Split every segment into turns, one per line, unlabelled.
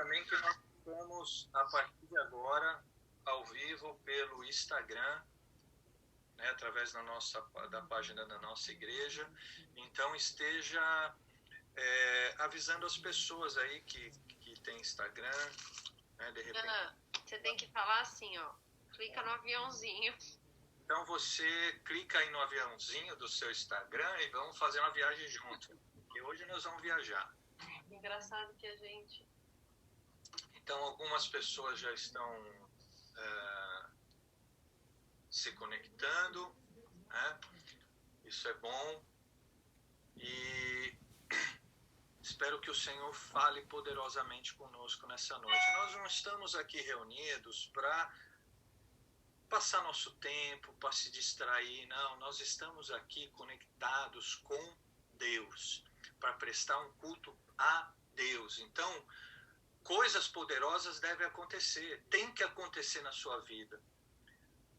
também que nós estamos, a partir de agora, ao vivo pelo Instagram, né, através da página da nossa igreja. Então, esteja avisando as pessoas aí que tem Instagram, né, de repente.
Você tem que falar assim, ó, clica no aviãozinho.
Então, você clica aí no aviãozinho do seu Instagram e vamos fazer uma viagem junto. E hoje nós vamos viajar.
Engraçado que a gente...
Então, algumas pessoas já estão se conectando, né? Isso é bom. E espero que o Senhor fale poderosamente conosco nessa noite. Nós não estamos aqui reunidos para passar nosso tempo, para se distrair. Não, nós estamos aqui conectados com Deus, para prestar um culto a Deus. Então, coisas poderosas devem acontecer, tem que acontecer na sua vida.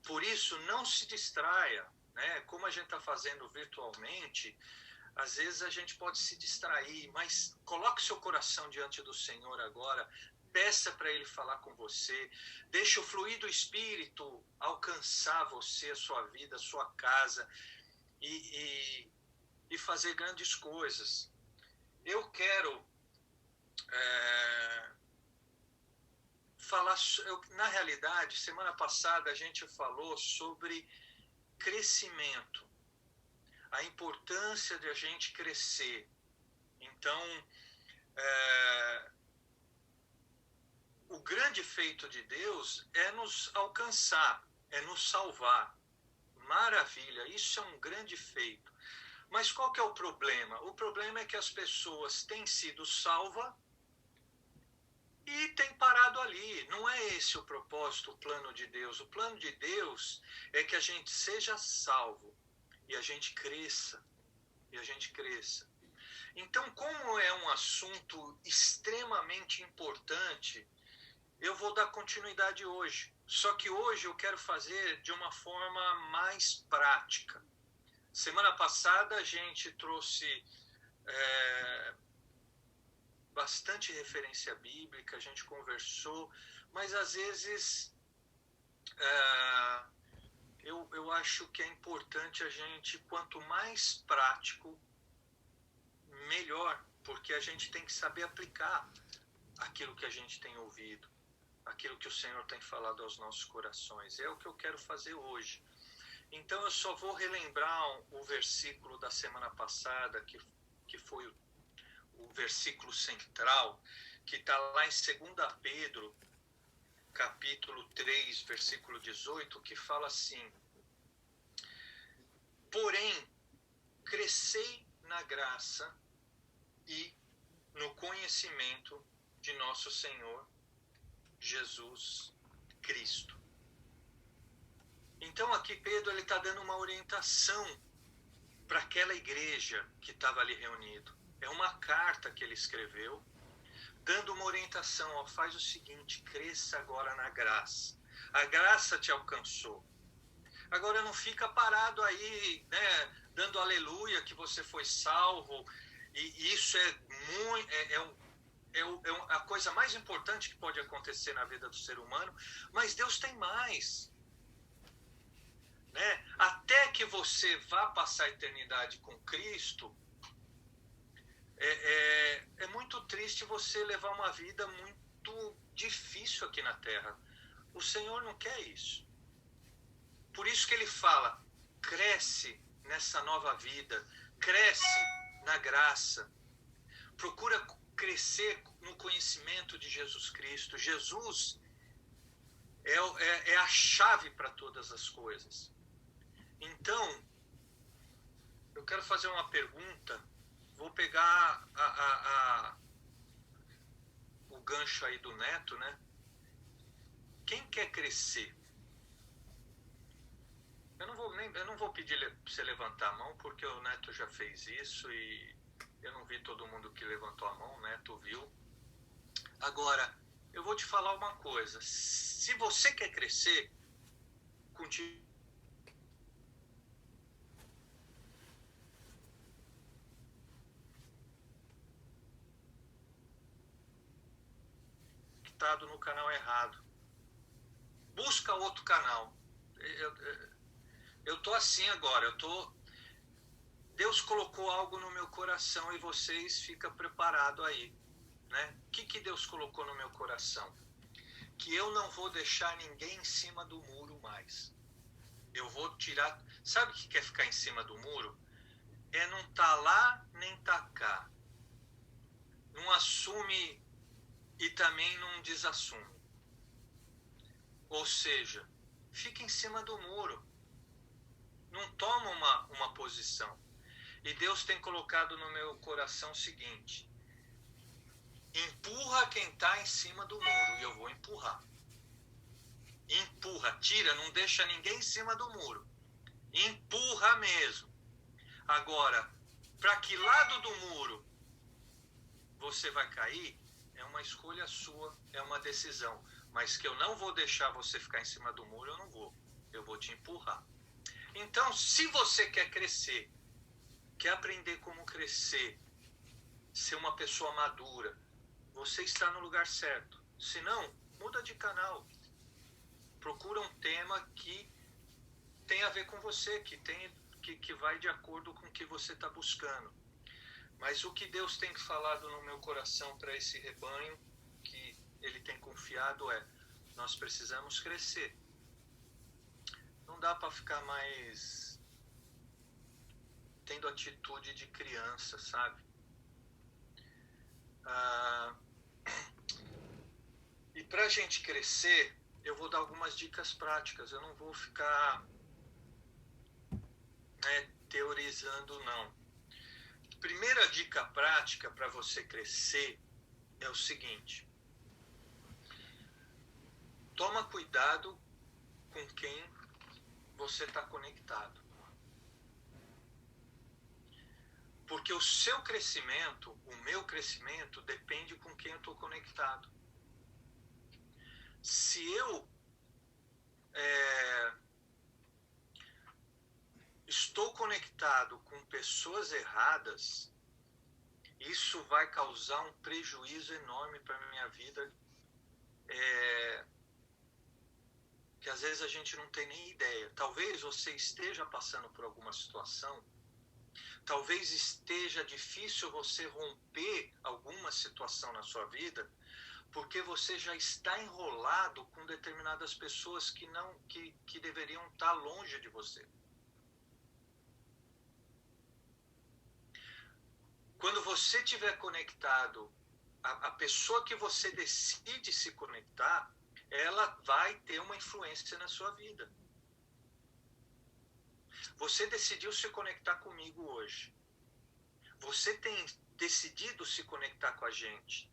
Por isso, não se distraia, né? Como a gente está fazendo virtualmente, às vezes a gente pode se distrair, mas coloque seu coração diante do Senhor agora, peça para Ele falar com você, deixe o fluir do Espírito alcançar você, a sua vida, a sua casa e fazer grandes coisas. Eu quero falar, na realidade, semana passada a gente falou sobre crescimento, a importância de a gente crescer. Então, o grande feito de Deus é nos alcançar, é nos salvar. Maravilha, isso é um grande feito. Mas qual que é o problema? O problema é que as pessoas têm sido salvas e têm parado ali. Não é esse o propósito, o plano de Deus. O plano de Deus é que a gente seja salvo e a gente cresça. E a gente cresça. Então, como é um assunto extremamente importante, eu vou dar continuidade hoje. Só que hoje eu quero fazer de uma forma mais prática. Semana passada a gente trouxe bastante referência bíblica, a gente conversou, mas às vezes eu acho que é importante a gente, quanto mais prático, melhor, porque a gente tem que saber aplicar aquilo que a gente tem ouvido, aquilo que o Senhor tem falado aos nossos corações. É o que eu quero fazer hoje. Então eu só vou relembrar o versículo da semana passada, que foi o versículo central, que está lá em 2 Pedro, capítulo 3, versículo 18, que fala assim: porém, crescei na graça e no conhecimento de nosso Senhor Jesus Cristo. Então aqui Pedro está dando uma orientação para aquela igreja que estava ali reunido. É uma carta que ele escreveu, dando uma orientação, ó, faz o seguinte, cresça agora na graça. A graça te alcançou. Agora não fica parado aí, né, dando aleluia que você foi salvo, e isso é a coisa mais importante que pode acontecer na vida do ser humano, mas Deus tem mais. Né? Até que você vá passar a eternidade com Cristo, é muito triste você levar uma vida muito difícil aqui na Terra. O Senhor não quer isso. Por isso que ele fala, cresce nessa nova vida, cresce na graça, procura crescer no conhecimento de Jesus Cristo. Jesus é a chave para todas as coisas. Então, eu quero fazer uma pergunta, vou pegar o gancho aí do Neto, né? Quem quer crescer? Eu não vou pedir para você levantar a mão, porque o Neto já fez isso e eu não vi todo mundo que levantou a mão, o Neto viu. Agora, eu vou te falar uma coisa, se você quer crescer, continue. conectado no canal errado. Busca outro canal. Eu tô assim agora, Deus colocou algo no meu coração e vocês ficam preparados aí, né? O que Deus colocou no meu coração? Que eu não vou deixar ninguém em cima do muro mais. Eu vou tirar... Sabe o que é ficar em cima do muro? É não tá lá nem tá cá. Não assume e também não desassume. Ou seja, fica em cima do muro. Não toma uma posição. E Deus tem colocado no meu coração o seguinte: empurra quem está em cima do muro, e eu vou empurrar. Empurra, tira, não deixa ninguém em cima do muro. Empurra mesmo. Agora, para que lado do muro você vai cair, é uma escolha sua, é uma decisão. Mas que eu não vou deixar você ficar em cima do muro, eu não vou. Eu vou te empurrar. Então, se você quer crescer, quer aprender como crescer, ser uma pessoa madura, você está no lugar certo. Se não, muda de canal. Procura um tema que tem a ver com você, que vai de acordo com o que você está buscando. Mas o que Deus tem falado no meu coração para esse rebanho, que Ele tem confiado, nós precisamos crescer. Não dá para ficar mais tendo atitude de criança, sabe? E para a gente crescer, eu vou dar algumas dicas práticas. Eu não vou ficar teorizando, não. Primeira dica prática para você crescer é o seguinte: toma cuidado com quem você está conectado. Porque o seu crescimento, o meu crescimento, depende com quem eu estou conectado. Se eu estou conectado com pessoas erradas, isso vai causar um prejuízo enorme para a minha vida, que às vezes a gente não tem nem ideia. Talvez você esteja passando por alguma situação, talvez esteja difícil você romper alguma situação na sua vida, porque você já está enrolado com determinadas pessoas que deveriam estar longe de você. Quando você estiver conectado, a pessoa que você decide se conectar, ela vai ter uma influência na sua vida. Você decidiu se conectar comigo hoje. Você tem decidido se conectar com a gente.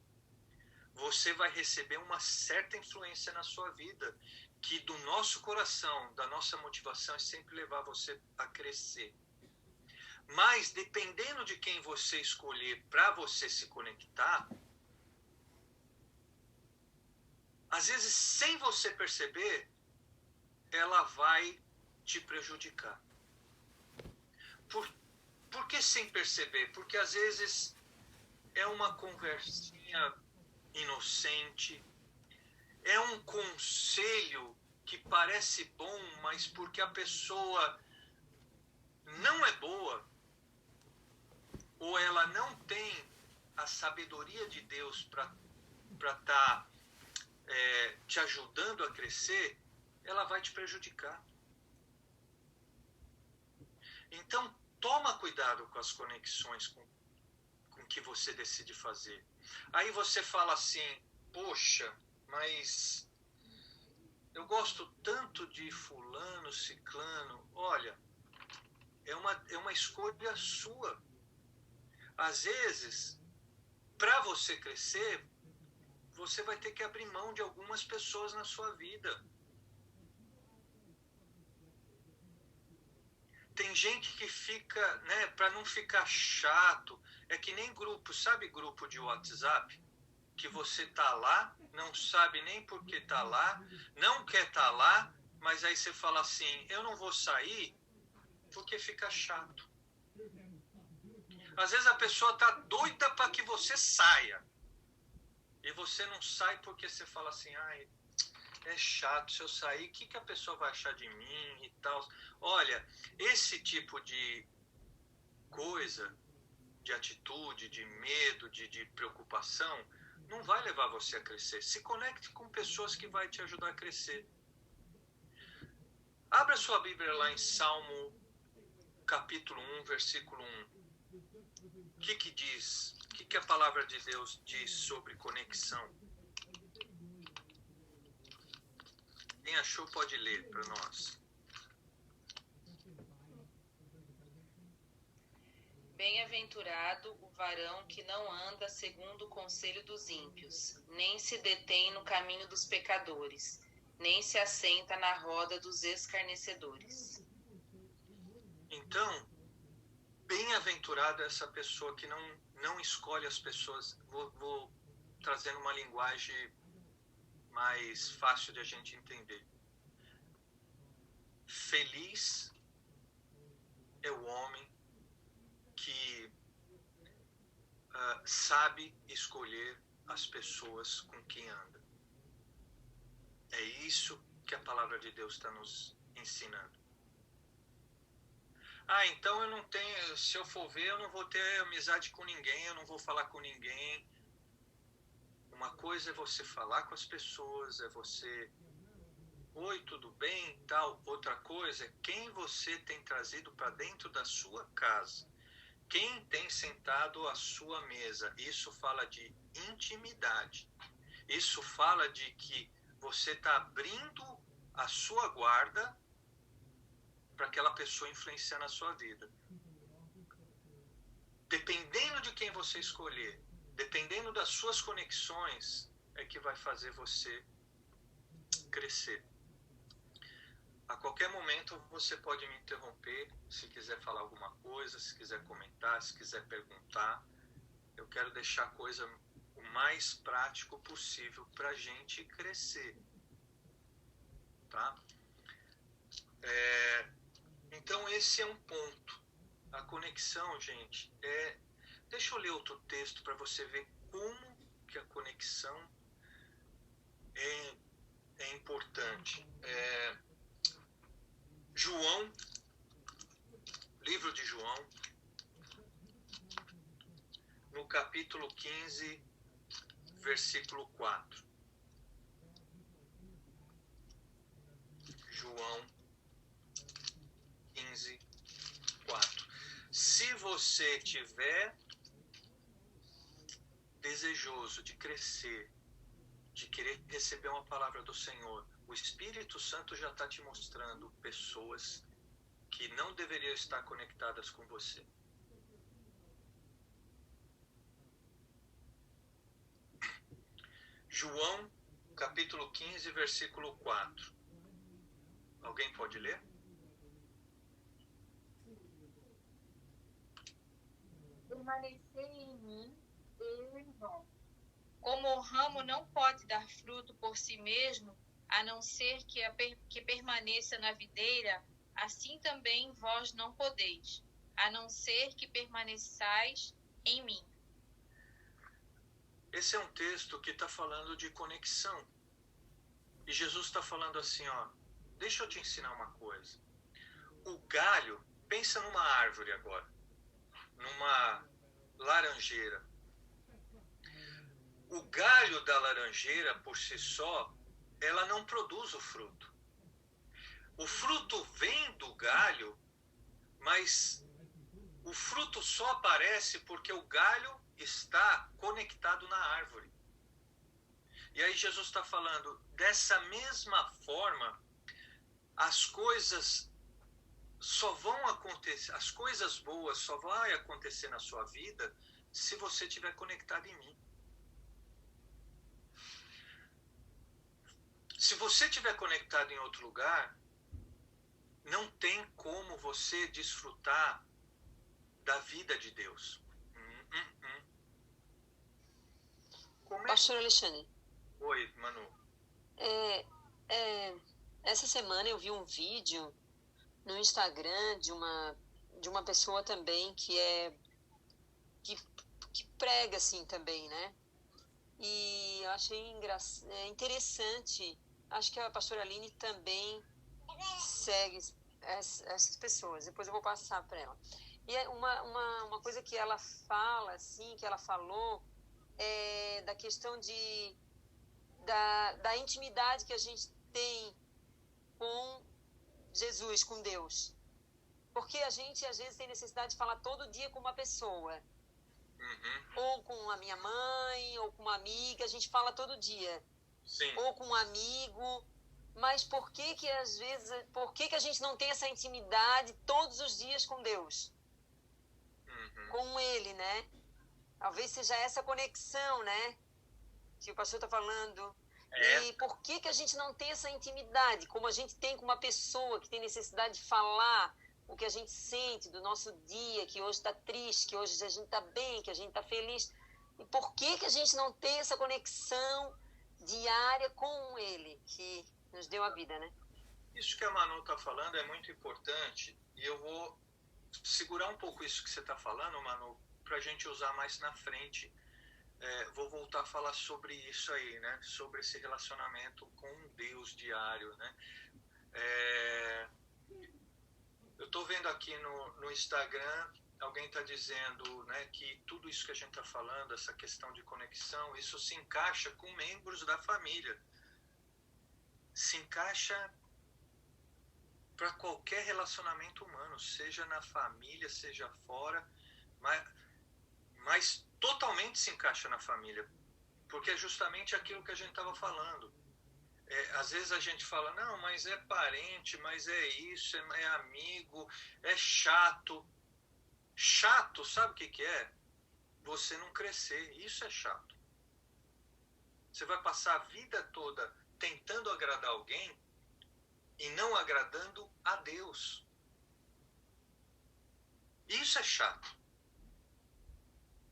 Você vai receber uma certa influência na sua vida, que do nosso coração, da nossa motivação é sempre levar você a crescer. Mas dependendo de quem você escolher para você se conectar, às vezes sem você perceber, ela vai te prejudicar. Por que sem perceber? Porque às vezes é uma conversinha inocente, é um conselho que parece bom, mas porque a pessoa não é boa, ou ela não tem a sabedoria de Deus para estar te ajudando a crescer, ela vai te prejudicar. Então, toma cuidado com as conexões com que você decide fazer. Aí você fala assim: poxa, mas eu gosto tanto de fulano, ciclano. Olha, é uma escolha sua. Às vezes, para você crescer, você vai ter que abrir mão de algumas pessoas na sua vida. Tem gente que fica, para não ficar chato, é que nem grupo, sabe grupo de WhatsApp? Que você tá lá, não sabe nem por que tá lá, não quer tá lá, mas aí você fala assim: eu não vou sair porque fica chato. Às vezes a pessoa tá doida para que você saia. E você não sai porque você fala assim, ai, é chato, se eu sair, o que a pessoa vai achar de mim e tal. Olha, esse tipo de coisa, de atitude, de medo, de preocupação, não vai levar você a crescer. Se conecte com pessoas que vai te ajudar a crescer. Abra sua Bíblia lá em Salmo, capítulo 1, versículo 1. O que diz? O que a palavra de Deus diz sobre conexão? Quem achou pode ler para nós.
Bem-aventurado o varão que não anda segundo o conselho dos ímpios, nem se detém no caminho dos pecadores, nem se assenta na roda dos escarnecedores.
Então, bem-aventurado é essa pessoa que não escolhe as pessoas. Vou trazendo uma linguagem mais fácil de a gente entender. Feliz é o homem que sabe escolher as pessoas com quem anda. É isso que a palavra de Deus está nos ensinando. Então eu não tenho, se eu for ver, eu não vou ter amizade com ninguém, eu não vou falar com ninguém. Uma coisa é você falar com as pessoas, é você, oi, tudo bem, tal. Outra coisa é quem você tem trazido para dentro da sua casa. Quem tem sentado à sua mesa. Isso fala de intimidade. Isso fala de que você está abrindo a sua guarda para aquela pessoa influenciar na sua vida. Dependendo de quem você escolher, dependendo das suas conexões, é que vai fazer você crescer. A qualquer momento você pode me interromper, se quiser falar alguma coisa, se quiser comentar, se quiser perguntar. Eu quero deixar a coisa o mais prático possível para a gente crescer. Tá? Então esse é um ponto. A conexão, gente, Deixa eu ler outro texto para você ver como que a conexão é importante. João, livro de João, no capítulo 15, versículo 4. João 15, 4. Se você tiver desejoso de crescer, de querer receber uma palavra do Senhor, o Espírito Santo já está te mostrando pessoas que não deveriam estar conectadas com você. João, capítulo 15, versículo 4. Alguém pode ler?
Permanecei em mim, eu em vós.
Como o ramo não pode dar fruto por si mesmo, a não ser que permaneça na videira, assim também vós não podeis, a não ser que permaneçais em mim.
Esse é um texto que está falando de conexão. E Jesus está falando assim, deixa eu te ensinar uma coisa. O galho, pensa numa árvore agora, numa laranjeira. O galho da laranjeira, por si só, ela não produz o fruto. O fruto vem do galho, mas o fruto só aparece porque o galho está conectado na árvore. E aí Jesus está falando, dessa mesma forma, as coisas só vão acontecer, as coisas boas só vão acontecer na sua vida se você estiver conectado em mim. Se você estiver conectado em outro lugar, não tem como você desfrutar da vida de Deus.
Pastor Alexandre.
Oi, Manu.
Essa semana eu vi um vídeo no Instagram de uma pessoa também que prega assim também, né? E eu achei interessante. Acho que a pastora Aline também segue essas pessoas. Depois eu vou passar para ela. E uma coisa que ela fala, assim, que ela falou, é da questão da intimidade que a gente tem com Jesus, com Deus. Porque a gente, às vezes, tem necessidade de falar todo dia com uma pessoa. Ou com a minha mãe, ou com uma amiga, a gente fala todo dia.
Sim.
Ou com um amigo. Mas por que a gente não tem essa intimidade todos os dias com Deus? Com Ele, né? Talvez seja essa conexão, né? Que o pastor está falando. E por que a gente não tem essa intimidade, como a gente tem com uma pessoa que tem necessidade de falar o que a gente sente do nosso dia, que hoje está triste, que hoje a gente está bem, que a gente está feliz. E por que a gente não tem essa conexão diária com Ele, que nos deu a vida, né?
Isso que a Manu está falando é muito importante, e eu vou segurar um pouco isso que você está falando, Manu, para a gente usar mais na frente. Vou voltar a falar sobre isso aí, né? Sobre esse relacionamento com Deus diário, né? Eu estou vendo aqui no Instagram, alguém está dizendo, né, que tudo isso que a gente está falando, essa questão de conexão, isso se encaixa com membros da família. Se encaixa para qualquer relacionamento humano, seja na família, seja fora, mas totalmente se encaixa na família, porque é justamente aquilo que a gente estava falando. Às vezes a gente fala, não, mas é parente, mas é isso, é amigo, é chato. Chato, sabe o que é? Você não crescer, isso é chato. Você vai passar a vida toda tentando agradar alguém e não agradando a Deus. Isso é chato.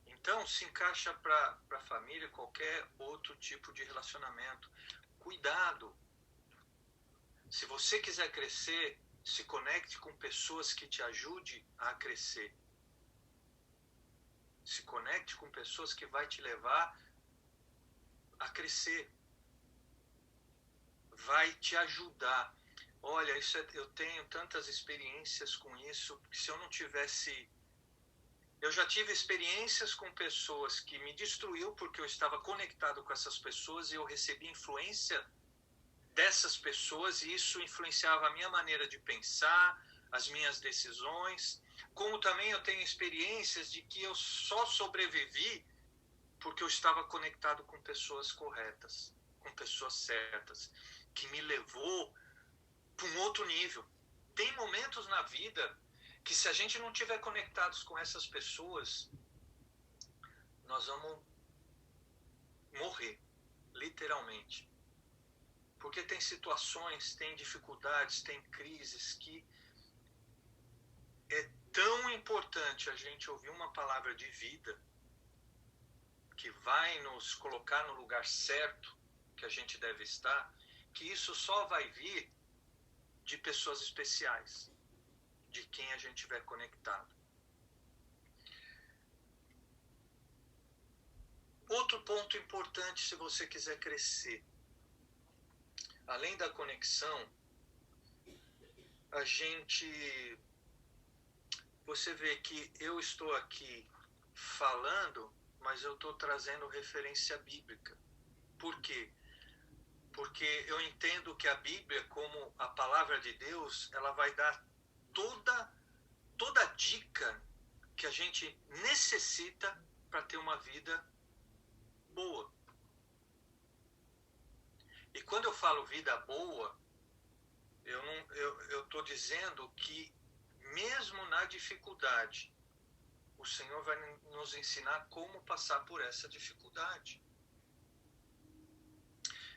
Então, se encaixa para a família qualquer outro tipo de relacionamento. Cuidado. Se você quiser crescer, se conecte com pessoas que te ajudem a crescer. Se conecte com pessoas que vai te levar a crescer. Vai te ajudar. Olha, eu tenho tantas experiências com isso, que se eu não tivesse... Eu já tive experiências com pessoas que me destruiu porque eu estava conectado com essas pessoas e eu recebi influência dessas pessoas e isso influenciava a minha maneira de pensar, as minhas decisões. Como também eu tenho experiências de que eu só sobrevivi porque eu estava conectado com pessoas corretas, com pessoas certas, que me levou para um outro nível. Tem momentos na vida que se a gente não estiver conectados com essas pessoas, nós vamos morrer, literalmente. Porque tem situações, tem dificuldades, tem crises que é tão importante a gente ouvir uma palavra de vida que vai nos colocar no lugar certo que a gente deve estar, que isso só vai vir de pessoas especiais, de quem a gente estiver conectado. Outro ponto importante, se você quiser crescer, além da conexão, você vê que eu estou aqui falando, mas eu estou trazendo referência bíblica. Por quê? Porque eu entendo que a Bíblia, como a palavra de Deus, ela vai dar toda a dica que a gente necessita para ter uma vida boa. E quando eu falo vida boa, eu estou dizendo que mesmo na dificuldade, o Senhor vai nos ensinar como passar por essa dificuldade.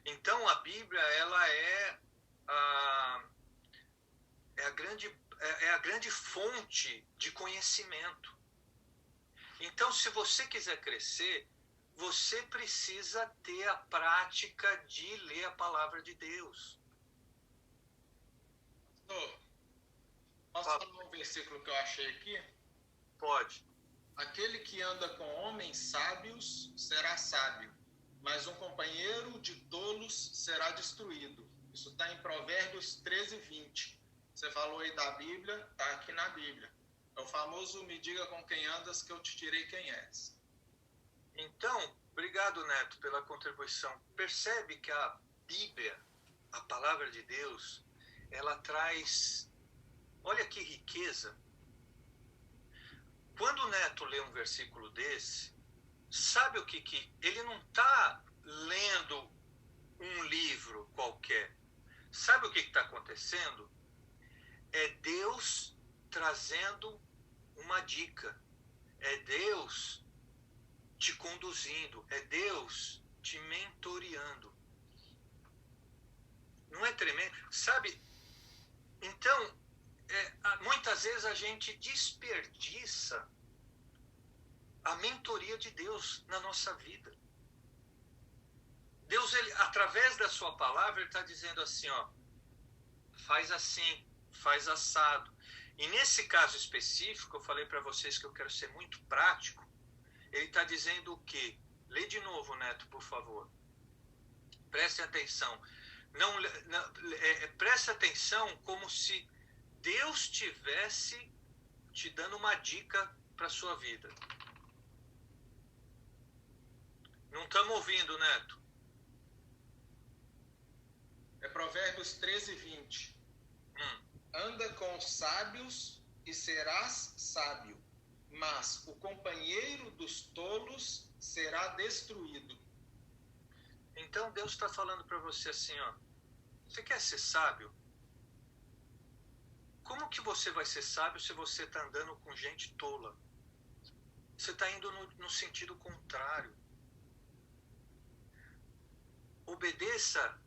Então a Bíblia, ela é a grande fonte de conhecimento. Então, se você quiser crescer, você precisa ter a prática de ler a palavra de Deus.
Posso falar um versículo que eu achei aqui?
Pode.
Aquele que anda com homens sábios será sábio, mas um companheiro de tolos será destruído. Isso está em Provérbios 13, 20. Você falou aí da Bíblia, está aqui na Bíblia. É o famoso me diga com quem andas que eu te direi quem és.
Então, obrigado, Neto, pela contribuição. Percebe que a Bíblia, a palavra de Deus, ela traz, olha que riqueza. Quando o Neto lê um versículo desse, sabe o que ele não está lendo um livro qualquer. Sabe o que está acontecendo? É Deus trazendo uma dica. É Deus te conduzindo. É Deus te mentoreando. Não é tremendo? Sabe? Então, muitas vezes a gente desperdiça a mentoria de Deus na nossa vida. Deus, ele, através da sua palavra, ele está dizendo assim, ó, faz assim, faz assado. E nesse caso específico, eu falei para vocês que eu quero ser muito prático, ele está dizendo o quê? Lê de novo, Neto, por favor. Preste atenção. Preste atenção como se Deus estivesse te dando uma dica para a sua vida. Não estamos ouvindo, Neto.
É Provérbios 13, 20. Anda com os sábios e serás sábio, mas o companheiro dos tolos será destruído.
Então Deus está falando para você assim, ó, você quer ser sábio? Como que você vai ser sábio se você está andando com gente tola? Você está indo no sentido contrário. Obedeça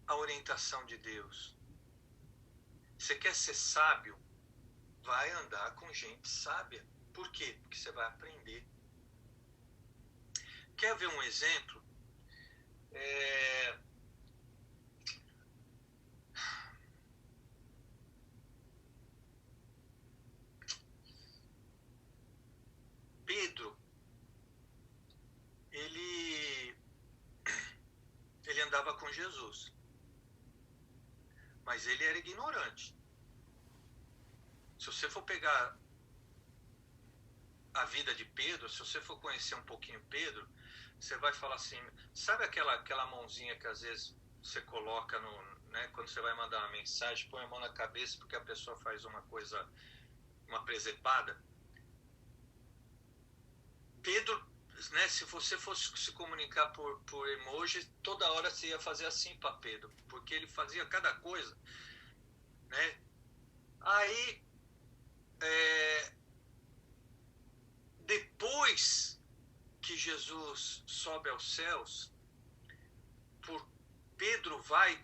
a orientação de Deus. Você quer ser sábio? Vai andar com gente sábia. Por quê? Porque você vai aprender. Quer ver um exemplo? Pedro, ele andava com Jesus, mas ele era ignorante. Se você for pegar a vida de Pedro, se você for conhecer um pouquinho Pedro, você vai falar assim, sabe aquela mãozinha que às vezes você coloca quando você vai mandar uma mensagem, põe a mão na cabeça porque a pessoa faz uma presepada? Pedro, né, se você fosse se comunicar por emoji, toda hora você ia fazer assim para Pedro, porque ele fazia cada coisa, né? Aí, depois que Jesus sobe aos céus, Pedro vai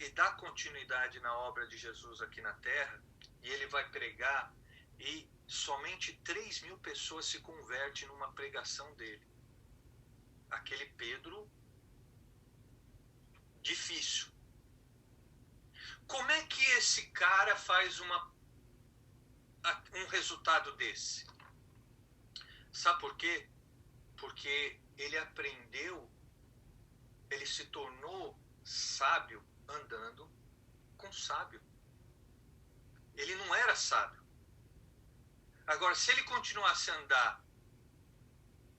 e dá continuidade na obra de Jesus aqui na terra, e ele vai pregar, e somente 3.000 pessoas se convertem numa pregação dele. Aquele Pedro difícil. Como é que esse cara faz um resultado desse? Sabe por quê? Porque ele aprendeu, ele se tornou sábio andando com sábio. Ele não era sábio. Agora, se ele continuasse a andar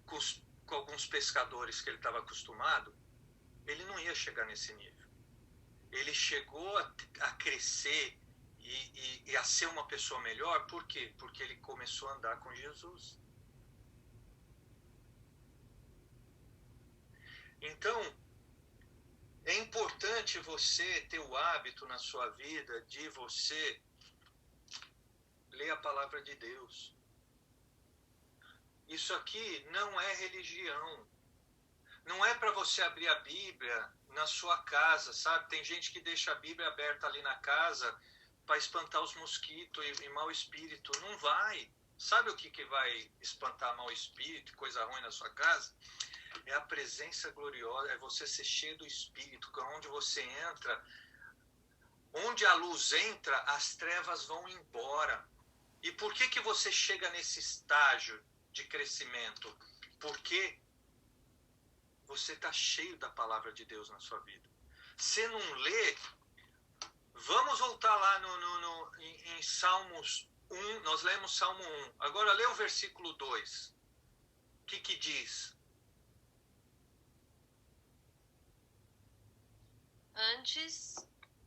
com alguns pescadores que ele estava acostumado, ele não ia chegar nesse nível. Ele chegou a crescer e a ser uma pessoa melhor, por quê? Porque ele começou a andar com Jesus. Então, é importante você ter o hábito na sua vida de você ler a palavra de Deus. Isso aqui não é religião. Não é para você abrir a Bíblia na sua casa, sabe? Tem gente que deixa a Bíblia aberta ali na casa para espantar os mosquitos e mau espírito. Não vai. Sabe o que vai espantar mau espírito e coisa ruim na sua casa? É a presença gloriosa, é você ser cheio do Espírito, que onde você entra, onde a luz entra, as trevas vão embora. E por que você chega nesse estágio de crescimento? Porque você está cheio da palavra de Deus na sua vida. Se não lê, vamos voltar lá em Salmos 1, nós lemos Salmo 1. Agora lê o versículo 2. O que diz?
Antes,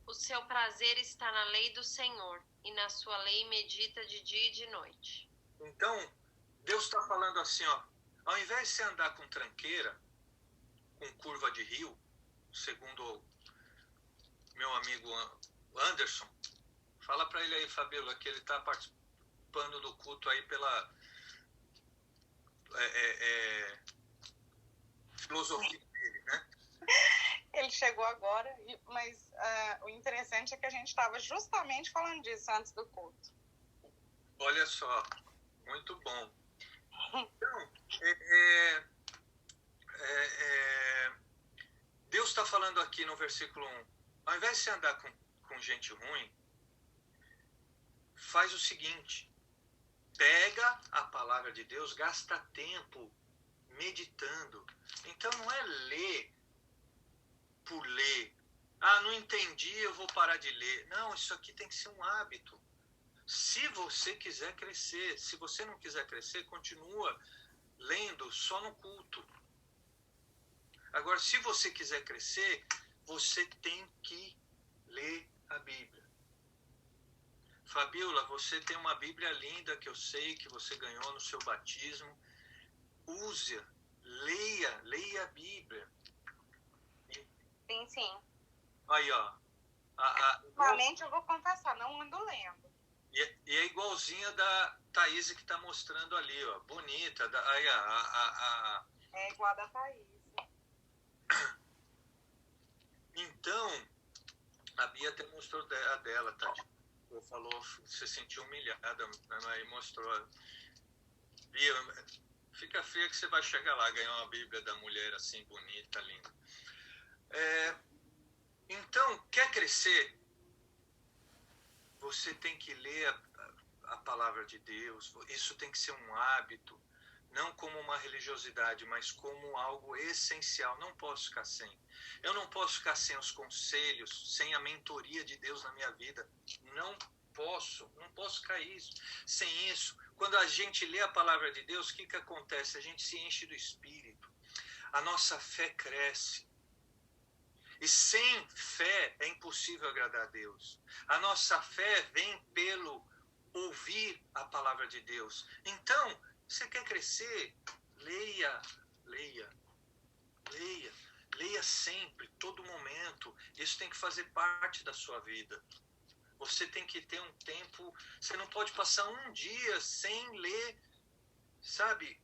o seu prazer está na lei do Senhor, e na sua lei medita de dia e de noite.
Então, Deus está falando assim, ó, ao invés de você andar com tranqueira, com curva de rio, segundo meu amigo Anderson, fala para ele aí, Fabíola, que ele está participando do culto aí pela filosofia dele, né?
Ele chegou agora, mas o interessante é que a gente estava justamente falando disso antes do culto.
Olha só, muito bom. Então, Deus está falando aqui no versículo 1, ao invés de você andar com gente ruim, faz o seguinte, pega a palavra de Deus, gasta tempo meditando. Então não é ler por ler. Ah, não entendi, eu vou parar de ler. Não, isso aqui tem que ser um hábito. Se você quiser crescer, se você não quiser crescer, continua lendo só no culto. Agora, se você quiser crescer, você tem que ler a Bíblia. Fabíola, você tem uma Bíblia linda que eu sei que você ganhou no seu batismo. Use-a, leia a Bíblia.
Sim.
Aí, ó.
Realmente eu vou confessar, não ando lendo.
E é igualzinha da Thaís que está mostrando ali, ó. Bonita. Aí,
É igual a da Thaís.
Então, a Bia até mostrou a dela, tá? Falou, se sentiu humilhada, aí mostrou. Bia, fica feia que você vai chegar lá, ganhar uma Bíblia da mulher assim, bonita, linda. Então, quer crescer? Você tem que ler a palavra de Deus. Isso tem que ser um hábito, não como uma religiosidade, mas como algo essencial. Não posso ficar sem. Eu não posso ficar sem os conselhos, sem a mentoria de Deus na minha vida. Não posso ficar sem isso. Quando a gente lê a palavra de Deus, o que acontece? A gente se enche do Espírito. A nossa fé cresce. E sem fé é impossível agradar a Deus. A nossa fé vem pelo ouvir a palavra de Deus. Então, você quer crescer? Leia sempre, todo momento. Isso tem que fazer parte da sua vida. Você tem que ter um tempo, você não pode passar um dia sem ler, sabe,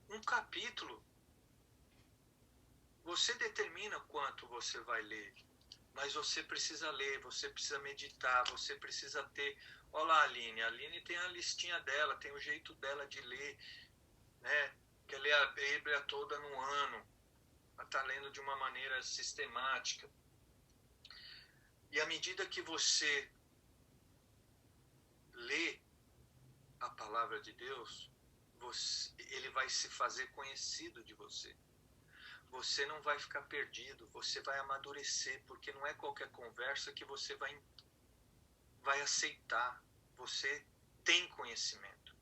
um capítulo. Você determina quanto você vai ler, mas você precisa ler, você precisa meditar, você precisa ter... Olha lá a Aline tem a listinha dela, tem o jeito dela de ler, né? Quer ler a Bíblia toda no ano, ela está lendo de uma maneira sistemática. E à medida que você lê a palavra de Deus, ele vai se fazer conhecido de você. Você não vai ficar perdido, você vai amadurecer, porque não é qualquer conversa que você vai aceitar. Você tem conhecimento.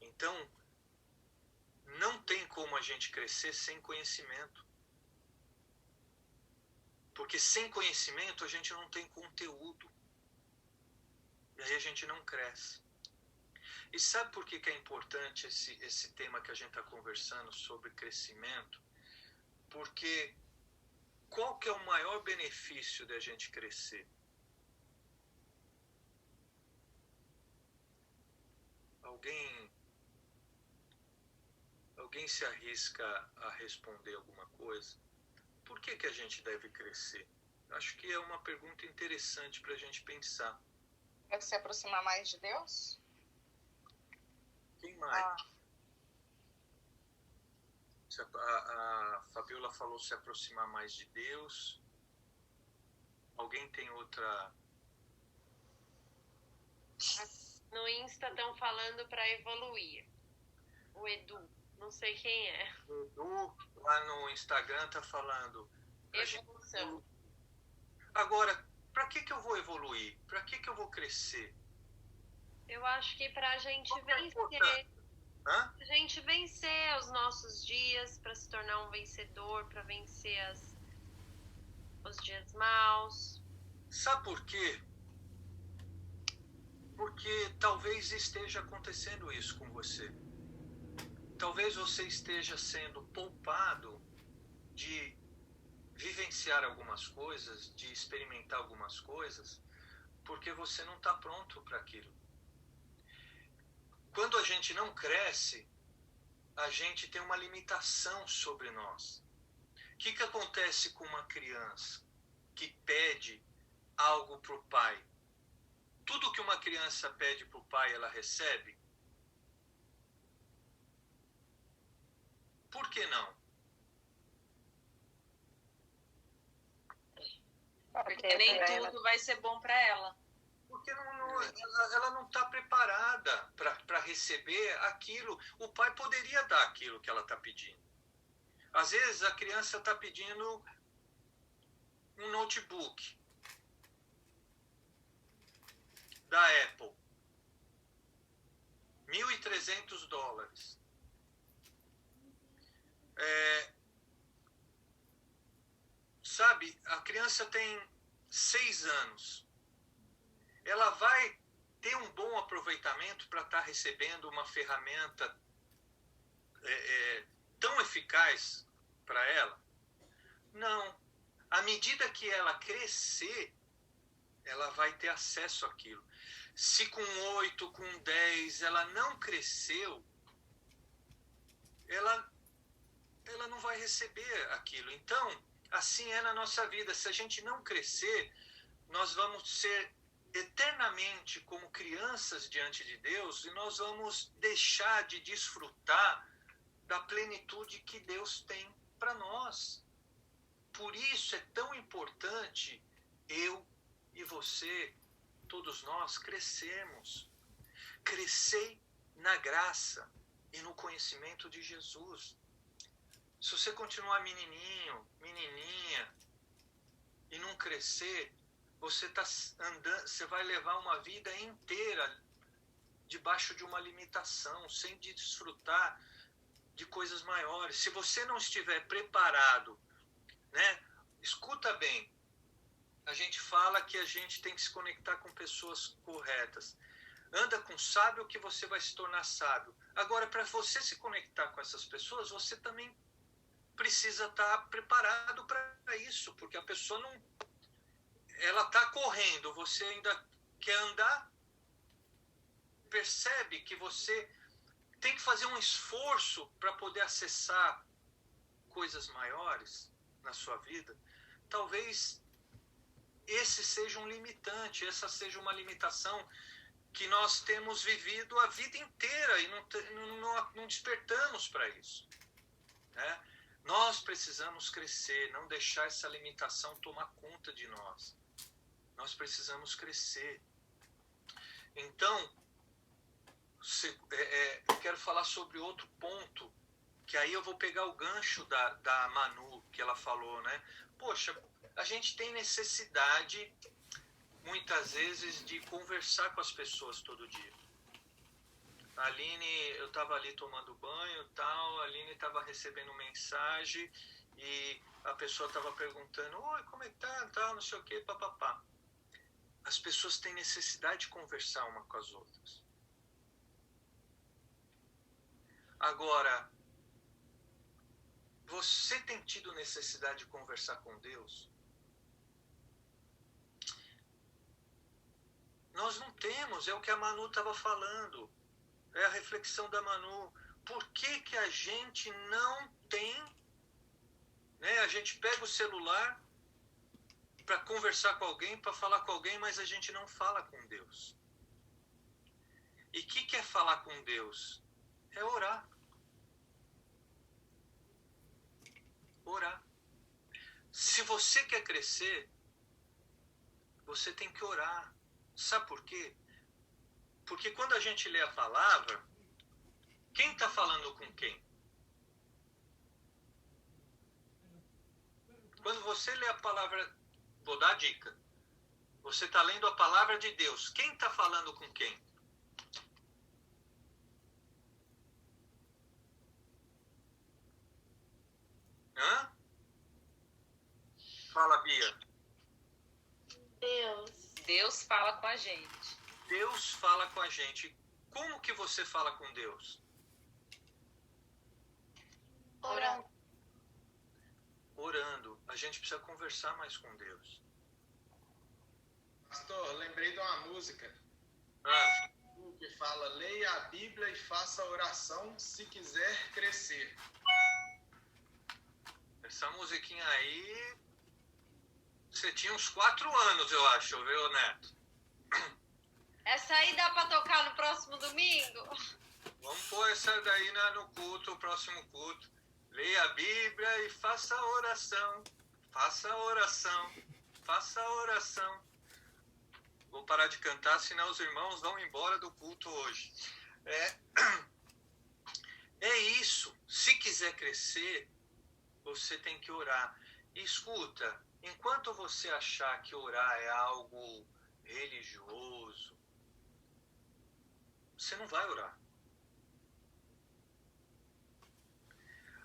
Então, não tem como a gente crescer sem conhecimento. Porque sem conhecimento a gente não tem conteúdo. E aí a gente não cresce. E sabe por que é importante esse tema que a gente está conversando sobre crescimento? Porque qual que é o maior benefício da gente crescer? Alguém se arrisca a responder alguma coisa? Por que a gente deve crescer? Acho que é uma pergunta interessante para a gente pensar.
Deve se aproximar mais de Deus?
Quem mais? A Fabíola falou se aproximar mais de Deus. Alguém tem outra?
No Insta estão falando para evoluir. O Edu, não sei quem é.
O Edu, lá no Instagram, tá falando.
Evolução.
Agora, para que eu vou evoluir? Para que eu vou crescer?
Eu acho que pra gente
Qual que é a
vencer,
importância? Hã?
a gente vencer os nossos dias, para se tornar um vencedor, para vencer os dias maus.
Sabe por quê? Porque talvez esteja acontecendo isso com você. Talvez você esteja sendo poupado de vivenciar algumas coisas, de experimentar algumas coisas, porque você não está pronto para aquilo. Quando a gente não cresce, a gente tem uma limitação sobre nós. O que acontece com uma criança que pede algo para o pai? Tudo que uma criança pede para o pai, ela recebe? Por que não?
Porque nem tudo vai ser bom para ela.
Porque ela não está preparada para receber aquilo. O pai poderia dar aquilo que ela está pedindo. Às vezes a criança está pedindo um notebook da Apple. $1.300. Sabe, a criança tem 6 anos. Ela vai ter um bom aproveitamento para estar recebendo uma ferramenta tão eficaz para ela? Não. À medida que ela crescer, ela vai ter acesso àquilo. Se com 8, com 10, ela não cresceu, ela não vai receber aquilo. Então, assim é na nossa vida. Se a gente não crescer, nós vamos ser eternamente como crianças diante de Deus e nós vamos deixar de desfrutar da plenitude que Deus tem para nós. Por isso é tão importante eu e você, todos nós, crescermos. Crescer na graça e no conhecimento de Jesus. Se você continuar menininho, menininha, e não crescer, você tá andando, você vai levar uma vida inteira debaixo de uma limitação, sem desfrutar de coisas maiores. Se você não estiver preparado, né? Escuta bem, a gente fala que a gente tem que se conectar com pessoas corretas. Anda com sábio que você vai se tornar sábio. Agora, para você se conectar com essas pessoas, você também precisa estar preparado para isso, porque a pessoa não... Ela está correndo, você ainda quer andar? Percebe que você tem que fazer um esforço para poder acessar coisas maiores na sua vida? Talvez esse seja um limitante, essa seja uma limitação que nós temos vivido a vida inteira e não despertamos para isso, né? Nós precisamos crescer, não deixar essa limitação tomar conta de nós. Nós precisamos crescer. Então, eu quero falar sobre outro ponto, que aí eu vou pegar o gancho da Manu, que ela falou, né? Poxa, a gente tem necessidade, muitas vezes, de conversar com as pessoas todo dia. A Aline, eu estava ali tomando banho e tal, a Aline estava recebendo mensagem e a pessoa estava perguntando, oi, como é que tá, tal, não sei o que, papapá. As pessoas têm necessidade de conversar uma com as outras. Agora, você tem tido necessidade de conversar com Deus? Nós não temos, é o que a Manu estava falando. É a reflexão da Manu. Por que a gente não tem, né? A gente pega o celular para conversar com alguém, para falar com alguém, mas a gente não fala com Deus. E o que é falar com Deus? É orar. Orar. Se você quer crescer, você tem que orar. Sabe por quê? Porque quando a gente lê a palavra, Quem está falando com quem? Quando você lê a palavra, vou dar a dica. Você está lendo a palavra de Deus. Quem está falando com quem? Hã? Fala, Bia.
Deus.
Deus fala com a gente.
Deus fala com a gente. Como que você fala com Deus?
Orando.
Orando. A gente precisa conversar mais com Deus.
Pastor, lembrei de uma música
Ah,
que fala: leia a Bíblia e faça oração se quiser crescer.
essa musiquinha aí, você tinha uns 4 anos, eu acho, viu, Neto?
Essa aí dá pra tocar no próximo domingo?
Vamos pôr essa daí no culto, o próximo culto. Leia a Bíblia e faça oração. Faça oração. Faça oração. Vou parar de cantar, senão os irmãos vão embora do culto hoje. É isso. Se quiser crescer, você tem que orar. E escuta, enquanto você achar que orar é algo religioso, você não vai orar.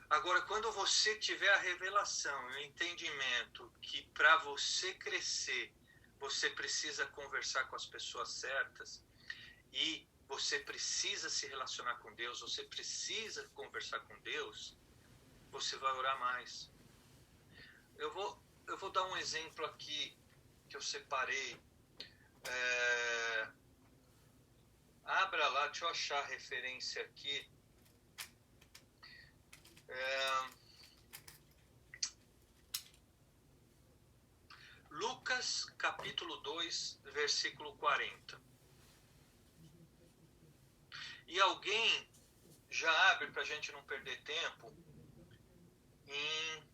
Agora, quando você tiver a revelação e o entendimento que para você crescer, você precisa conversar com as pessoas certas e você precisa se relacionar com Deus, você precisa conversar com Deus, você vai orar mais. Eu vou dar um exemplo aqui que eu separei. Abra lá, deixa eu achar a referência aqui. Lucas capítulo 2, versículo 40. E alguém já abre para a gente não perder tempo em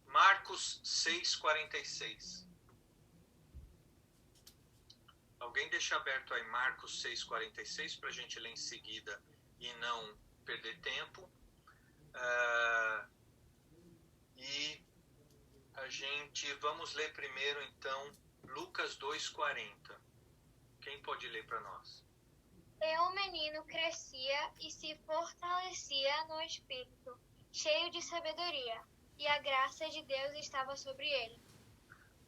Marcos 6,46. Alguém deixa aberto aí Marcos 6,46 para a gente ler em seguida e não perder tempo. E a gente, vamos ler primeiro então Lucas 2,40. Quem pode ler para nós?
E o menino crescia e se fortalecia no espírito, cheio de sabedoria, e a graça de Deus estava sobre ele.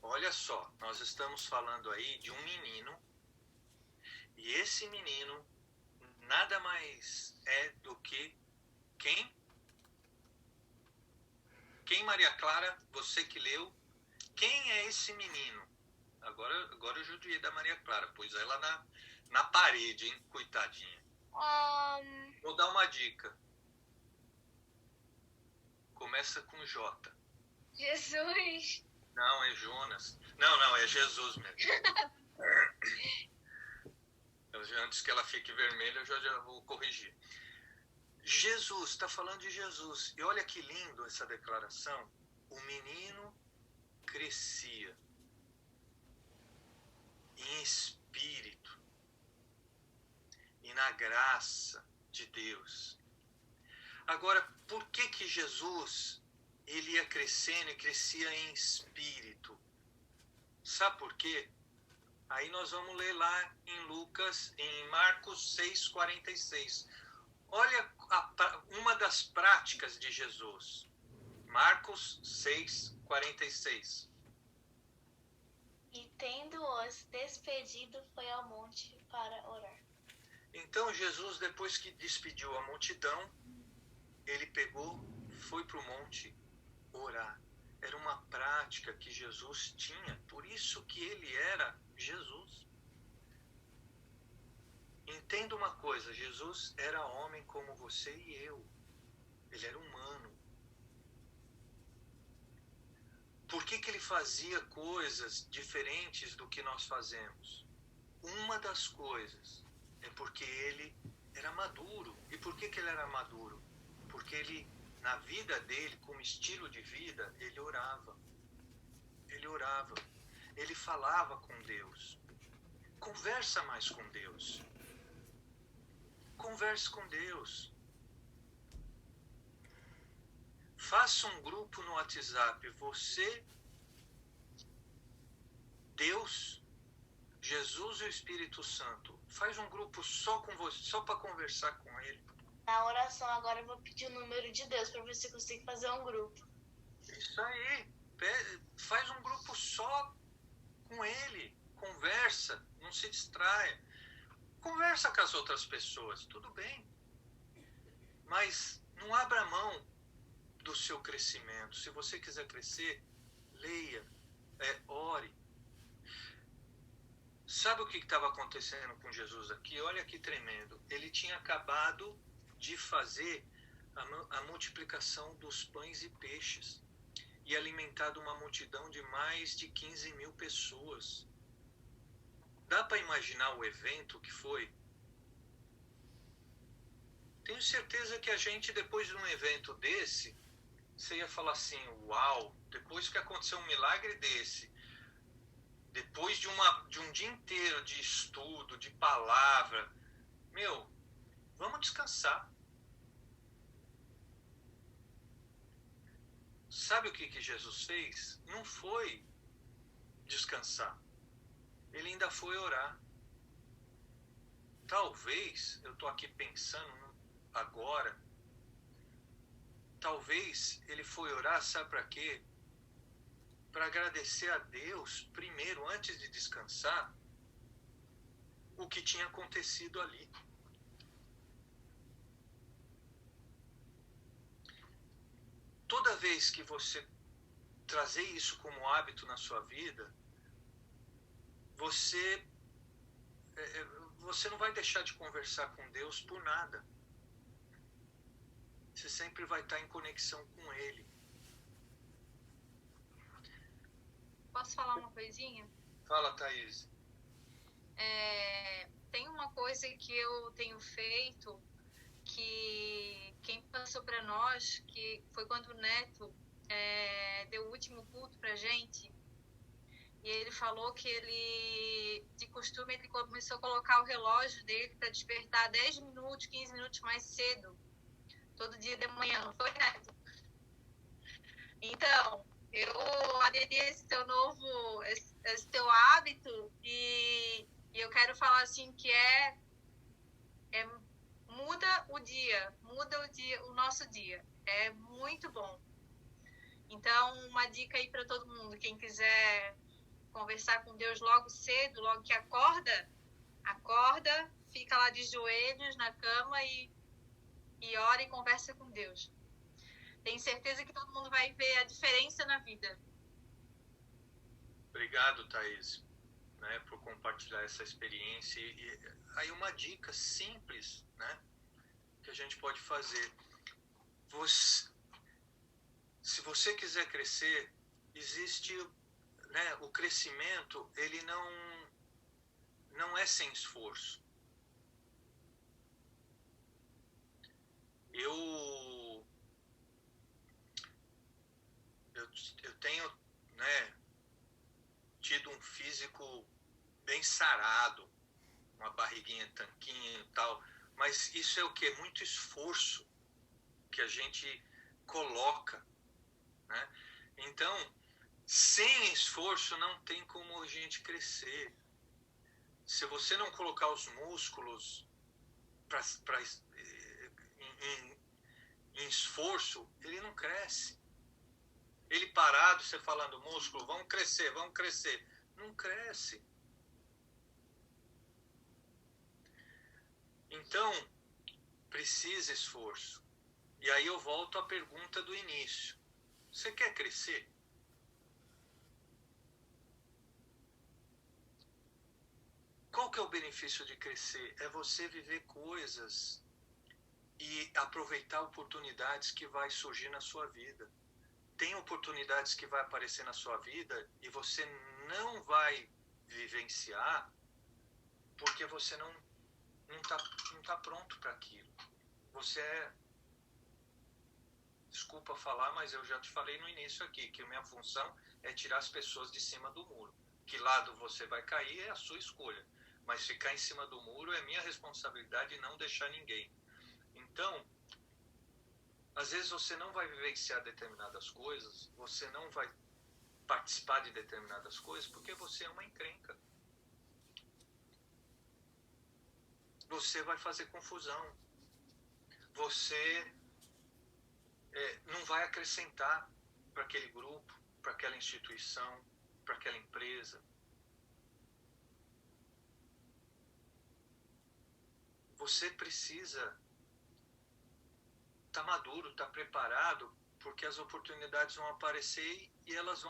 Olha só, nós estamos falando aí de um menino, e esse menino nada mais é do que quem? Quem, Maria Clara? Você que leu? Quem é esse menino? Agora eu judiei da Maria Clara, pus ela na parede, hein? Coitadinha. Vou dar uma dica. Começa com J.
Jesus.
Não, é Jonas. Não, é Jesus mesmo. Antes que ela fique vermelha, eu já vou corrigir. Jesus, está falando de Jesus. E olha que lindo essa declaração. O menino crescia em espírito e na graça de Deus. Agora, por que Jesus ele ia crescendo e crescia em espírito? Sabe por quê? Aí nós vamos ler lá em Marcos 6,46. Olha uma das práticas de Jesus. Marcos 6,46.
E tendo-os despedido, foi ao monte para orar.
Então Jesus, depois que despediu a multidão, ele foi para o monte orar. Era uma prática que Jesus tinha, por isso que ele era Jesus. Entenda uma coisa, Jesus era homem como você e eu. Ele era humano. Por que ele fazia coisas diferentes do que nós fazemos? Uma das coisas é porque ele era maduro. E por que ele era maduro? Porque ele, na vida dele, como estilo de vida, ele orava. Ele orava. ele falava com Deus. Conversa mais com Deus. Converse com Deus. Faça um grupo no WhatsApp. Você, Deus, Jesus e o Espírito Santo. Faz um grupo só com você, só para conversar com ele.
Na oração agora eu vou pedir o número de Deus para ver se eu consigo fazer um grupo.
Isso aí. Faz um grupo só com ele. Conversa, não se distraia. Conversa com as outras pessoas, tudo bem. Mas não abra mão do seu crescimento. Se você quiser crescer, leia, ore. Sabe o que estava acontecendo com Jesus aqui? Olha que tremendo. Ele tinha acabado de fazer a multiplicação dos pães e peixes e alimentado uma multidão de mais de 15 mil pessoas. Dá para imaginar o evento que foi? Tenho certeza que a gente, depois de um evento desse, você ia falar assim, uau, depois que aconteceu um milagre desse, depois de um dia inteiro de estudo, de palavra, vamos descansar. Sabe o que Jesus fez? Não foi descansar. Ele ainda foi orar. Talvez, eu estou aqui pensando agora, talvez ele foi orar, sabe para quê? Para agradecer a Deus, primeiro, antes de descansar, o que tinha acontecido ali. Toda vez que você trazer isso como hábito na sua vida, você não vai deixar de conversar com Deus por nada. Você sempre vai estar em conexão com Ele.
Posso falar uma coisinha?
Fala, Thaís.
Tem uma coisa que eu tenho feito, que quem passou para nós, que foi quando o Neto deu o último culto pra gente, e ele falou que ele, de costume, ele começou a colocar o relógio dele para despertar 10 minutos, 15 minutos mais cedo, todo dia de manhã, não foi, Neto? Então, eu aderi a esse teu hábito, e eu quero falar assim que muda o dia, o nosso dia. É muito bom. Então, uma dica aí para todo mundo, quem quiser conversar com Deus logo cedo, logo que acorda, fica lá de joelhos na cama e ora e conversa com Deus. Tenho certeza que todo mundo vai ver a diferença na vida.
Obrigado, Thaís, por compartilhar essa experiência. E aí uma dica simples, que a gente pode fazer. Se você quiser crescer, existe, o crescimento, ele não é sem esforço. Eu tenho, tido um físico bem sarado, uma barriguinha tanquinha e tal, mas isso é o quê? Muito esforço que a gente coloca, Então, sem esforço não tem como a gente crescer. Se você não colocar os músculos em esforço, ele não cresce. Ele parado, você falando, músculo, vamos crescer, não cresce. Então, precisa esforço. E aí eu volto à pergunta do início. Você quer crescer? Qual que é o benefício de crescer? É você viver coisas e aproveitar oportunidades que vai surgir na sua vida. Tem oportunidades que vai aparecer na sua vida e você não vai vivenciar porque você não tá pronto para aquilo. Desculpa falar, mas eu já te falei no início aqui que a minha função é tirar as pessoas de cima do muro. que lado você vai cair é a sua escolha. Mas ficar em cima do muro é minha responsabilidade e não deixar ninguém. Então, às vezes você não vai vivenciar determinadas coisas, você não vai participar de determinadas coisas porque você é uma encrenca. Você vai fazer confusão. Você não vai acrescentar para aquele grupo, para aquela instituição, para aquela empresa. Você precisa estar maduro, estar preparado, porque as oportunidades vão aparecer e elas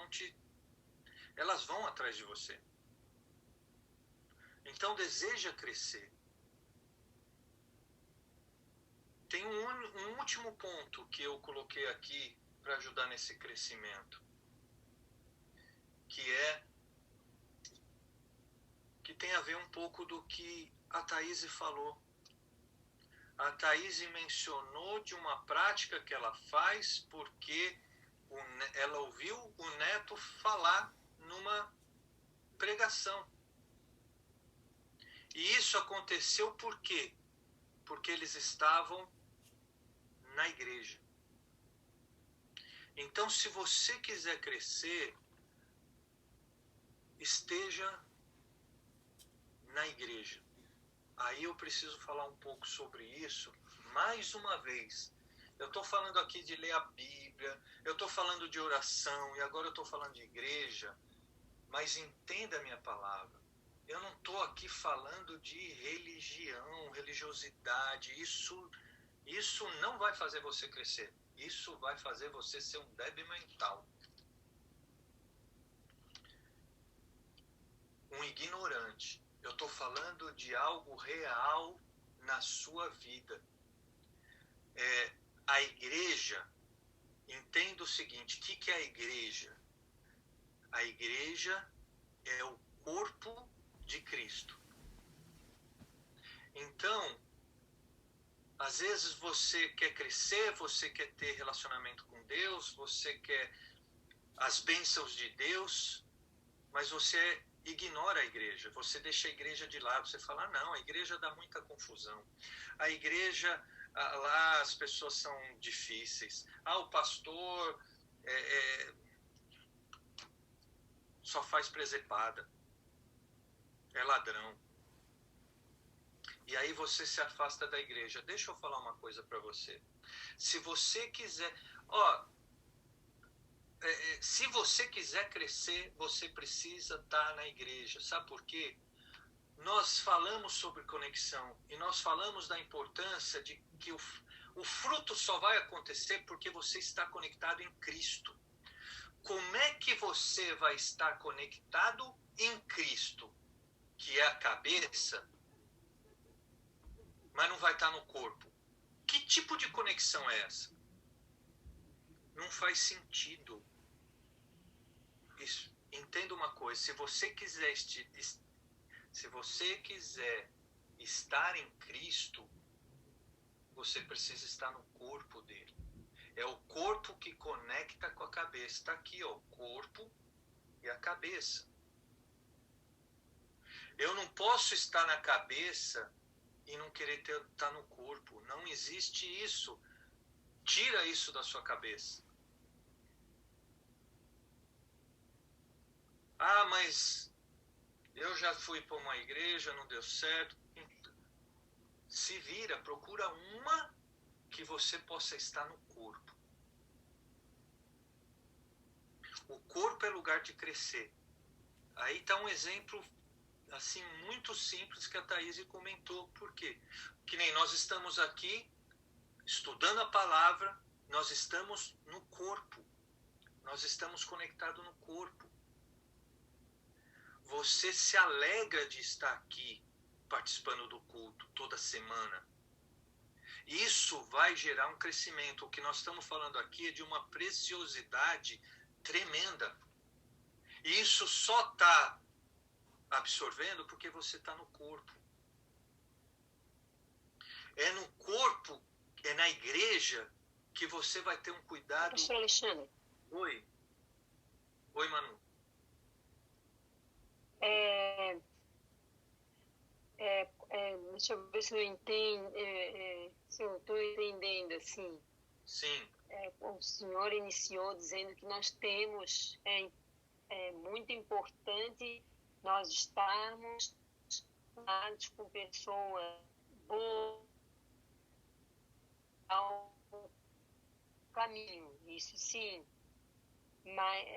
vão atrás de você. Então deseja crescer. Tem um último ponto que eu coloquei aqui para ajudar nesse crescimento, que tem a ver um pouco do que a Thaís falou. A Thaís mencionou de uma prática que ela faz porque ela ouviu o neto falar numa pregação. E isso aconteceu por quê? Porque eles estavam na igreja. Então, se você quiser crescer, esteja na igreja. Aí eu preciso falar um pouco sobre isso, mais uma vez. Eu estou falando aqui de ler a Bíblia, eu estou falando de oração, e agora eu estou falando de igreja, mas entenda a minha palavra. Eu não estou aqui falando de religião, religiosidade, isso não vai fazer você crescer. Isso vai fazer você ser um débil mental. Um ignorante. Eu estou falando de algo real na sua vida. A igreja, entenda o seguinte, o que é a igreja? A igreja é o corpo de Cristo. Então, às vezes você quer crescer, você quer ter relacionamento com Deus, você quer as bênçãos de Deus, mas você ignora a igreja, você deixa a igreja de lado, você fala, não, a igreja dá muita confusão, a igreja, lá as pessoas são difíceis, o pastor só faz presepada, é ladrão. E aí você se afasta da igreja. Deixa eu falar uma coisa para você. Se você quiser, se você quiser crescer, você precisa estar na igreja. Sabe por quê? Nós falamos sobre conexão e nós falamos da importância de que o fruto só vai acontecer porque você está conectado em Cristo. Como é que você vai estar conectado em Cristo, que é a cabeça, mas não vai estar no corpo? Que tipo de conexão é essa? Não faz sentido. Isso. Entenda uma coisa, se você quiser estar em Cristo, você precisa estar no corpo dele. É o corpo que conecta com a cabeça. Está aqui, o corpo e a cabeça. Eu não posso estar na cabeça e não querer estar no corpo. Não existe isso. Tira isso da sua cabeça. Mas eu já fui para uma igreja, não deu certo. Se vira, procura uma que você possa estar no corpo. O corpo é lugar de crescer. Aí está um exemplo assim muito simples que a Thaís comentou. Por quê? Que nem nós estamos aqui estudando a palavra, nós estamos no corpo. Nós estamos conectados no corpo. Você se alegra de estar aqui participando do culto toda semana. Isso vai gerar um crescimento. O que nós estamos falando aqui é de uma preciosidade tremenda. E isso só está absorvendo porque você está no corpo. É no corpo, é na igreja que você vai ter um cuidado.
Pastor Alexandre.
Oi, Manu.
Deixa eu ver se eu entendo, se eu estou entendendo assim.
Sim.
O senhor iniciou dizendo que nós temos, é muito importante nós estarmos com pessoas boas ao caminho, isso sim, mas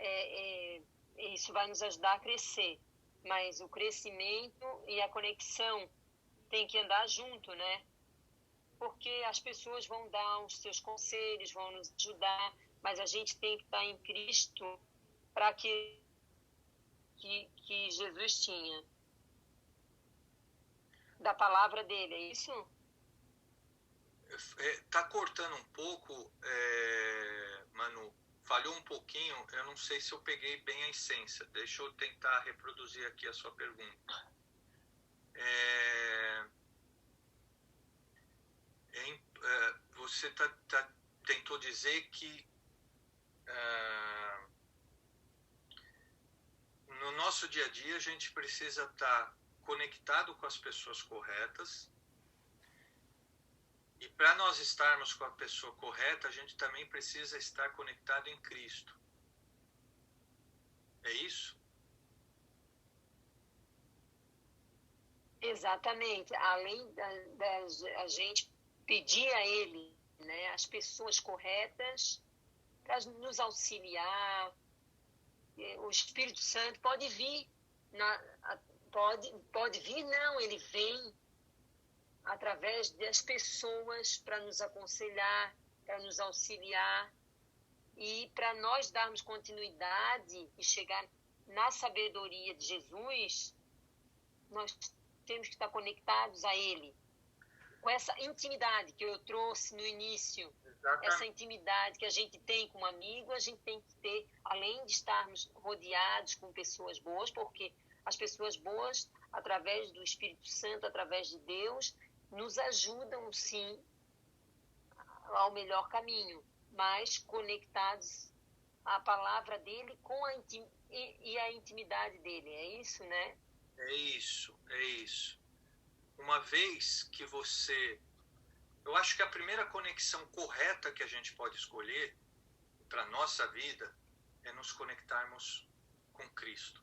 isso vai nos ajudar a crescer, mas o crescimento e a conexão tem que andar junto, né? Porque as pessoas vão dar os seus conselhos, vão nos ajudar, mas a gente tem que estar em Cristo para que Jesus tinha, da palavra dele, é isso?
Tá cortando um pouco, Manu, falhou um pouquinho, eu não sei se eu peguei bem a essência, deixa eu tentar reproduzir aqui a sua pergunta. Você tentou dizer que no nosso dia a dia a gente precisa estar conectado com as pessoas corretas, e para nós estarmos com a pessoa correta, a gente também precisa estar conectado em Cristo. É isso?
Exatamente. Além da gente pedir a Ele, né, as pessoas corretas para nos auxiliar, o Espírito Santo pode vir, pode vir, não, ele vem através das pessoas para nos aconselhar, para nos auxiliar, e para nós darmos continuidade e chegar na sabedoria de Jesus, nós temos que estar conectados a Ele, com essa intimidade que eu trouxe no início. Exatamente. Essa intimidade que a gente tem com um amigo, a gente tem que ter, além de estarmos rodeados com pessoas boas, porque as pessoas boas, através do Espírito Santo, através de Deus, nos ajudam, sim, ao melhor caminho, mas conectados à palavra dele com a intimidade dele. É isso, né?
É isso. Uma vez que você... Eu acho que a primeira conexão correta que a gente pode escolher para a nossa vida é nos conectarmos com Cristo.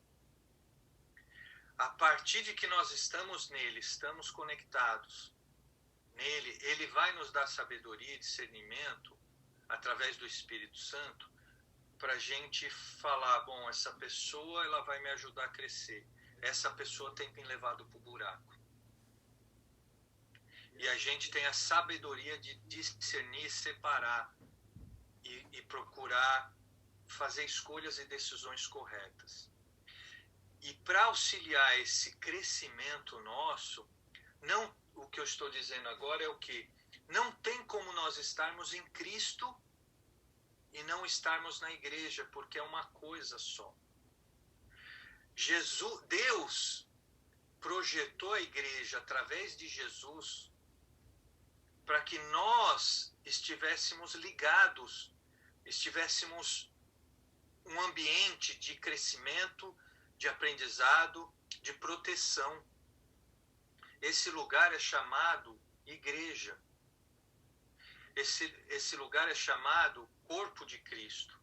A partir de que nós estamos nele, estamos conectados nele, ele vai nos dar sabedoria e discernimento através do Espírito Santo para a gente falar, bom, essa pessoa ela vai me ajudar a crescer, essa pessoa tem me levado para o buraco. E a gente tem a sabedoria de discernir, separar e procurar fazer escolhas e decisões corretas. E para auxiliar esse crescimento nosso, não, o que eu estou dizendo agora é o que? Não tem como nós estarmos em Cristo e não estarmos na igreja, porque é uma coisa só. Deus projetou a igreja através de Jesus para que nós estivéssemos ligados, estivéssemos um ambiente de crescimento, de aprendizado, de proteção. Esse lugar é chamado igreja. Esse lugar é chamado corpo de Cristo.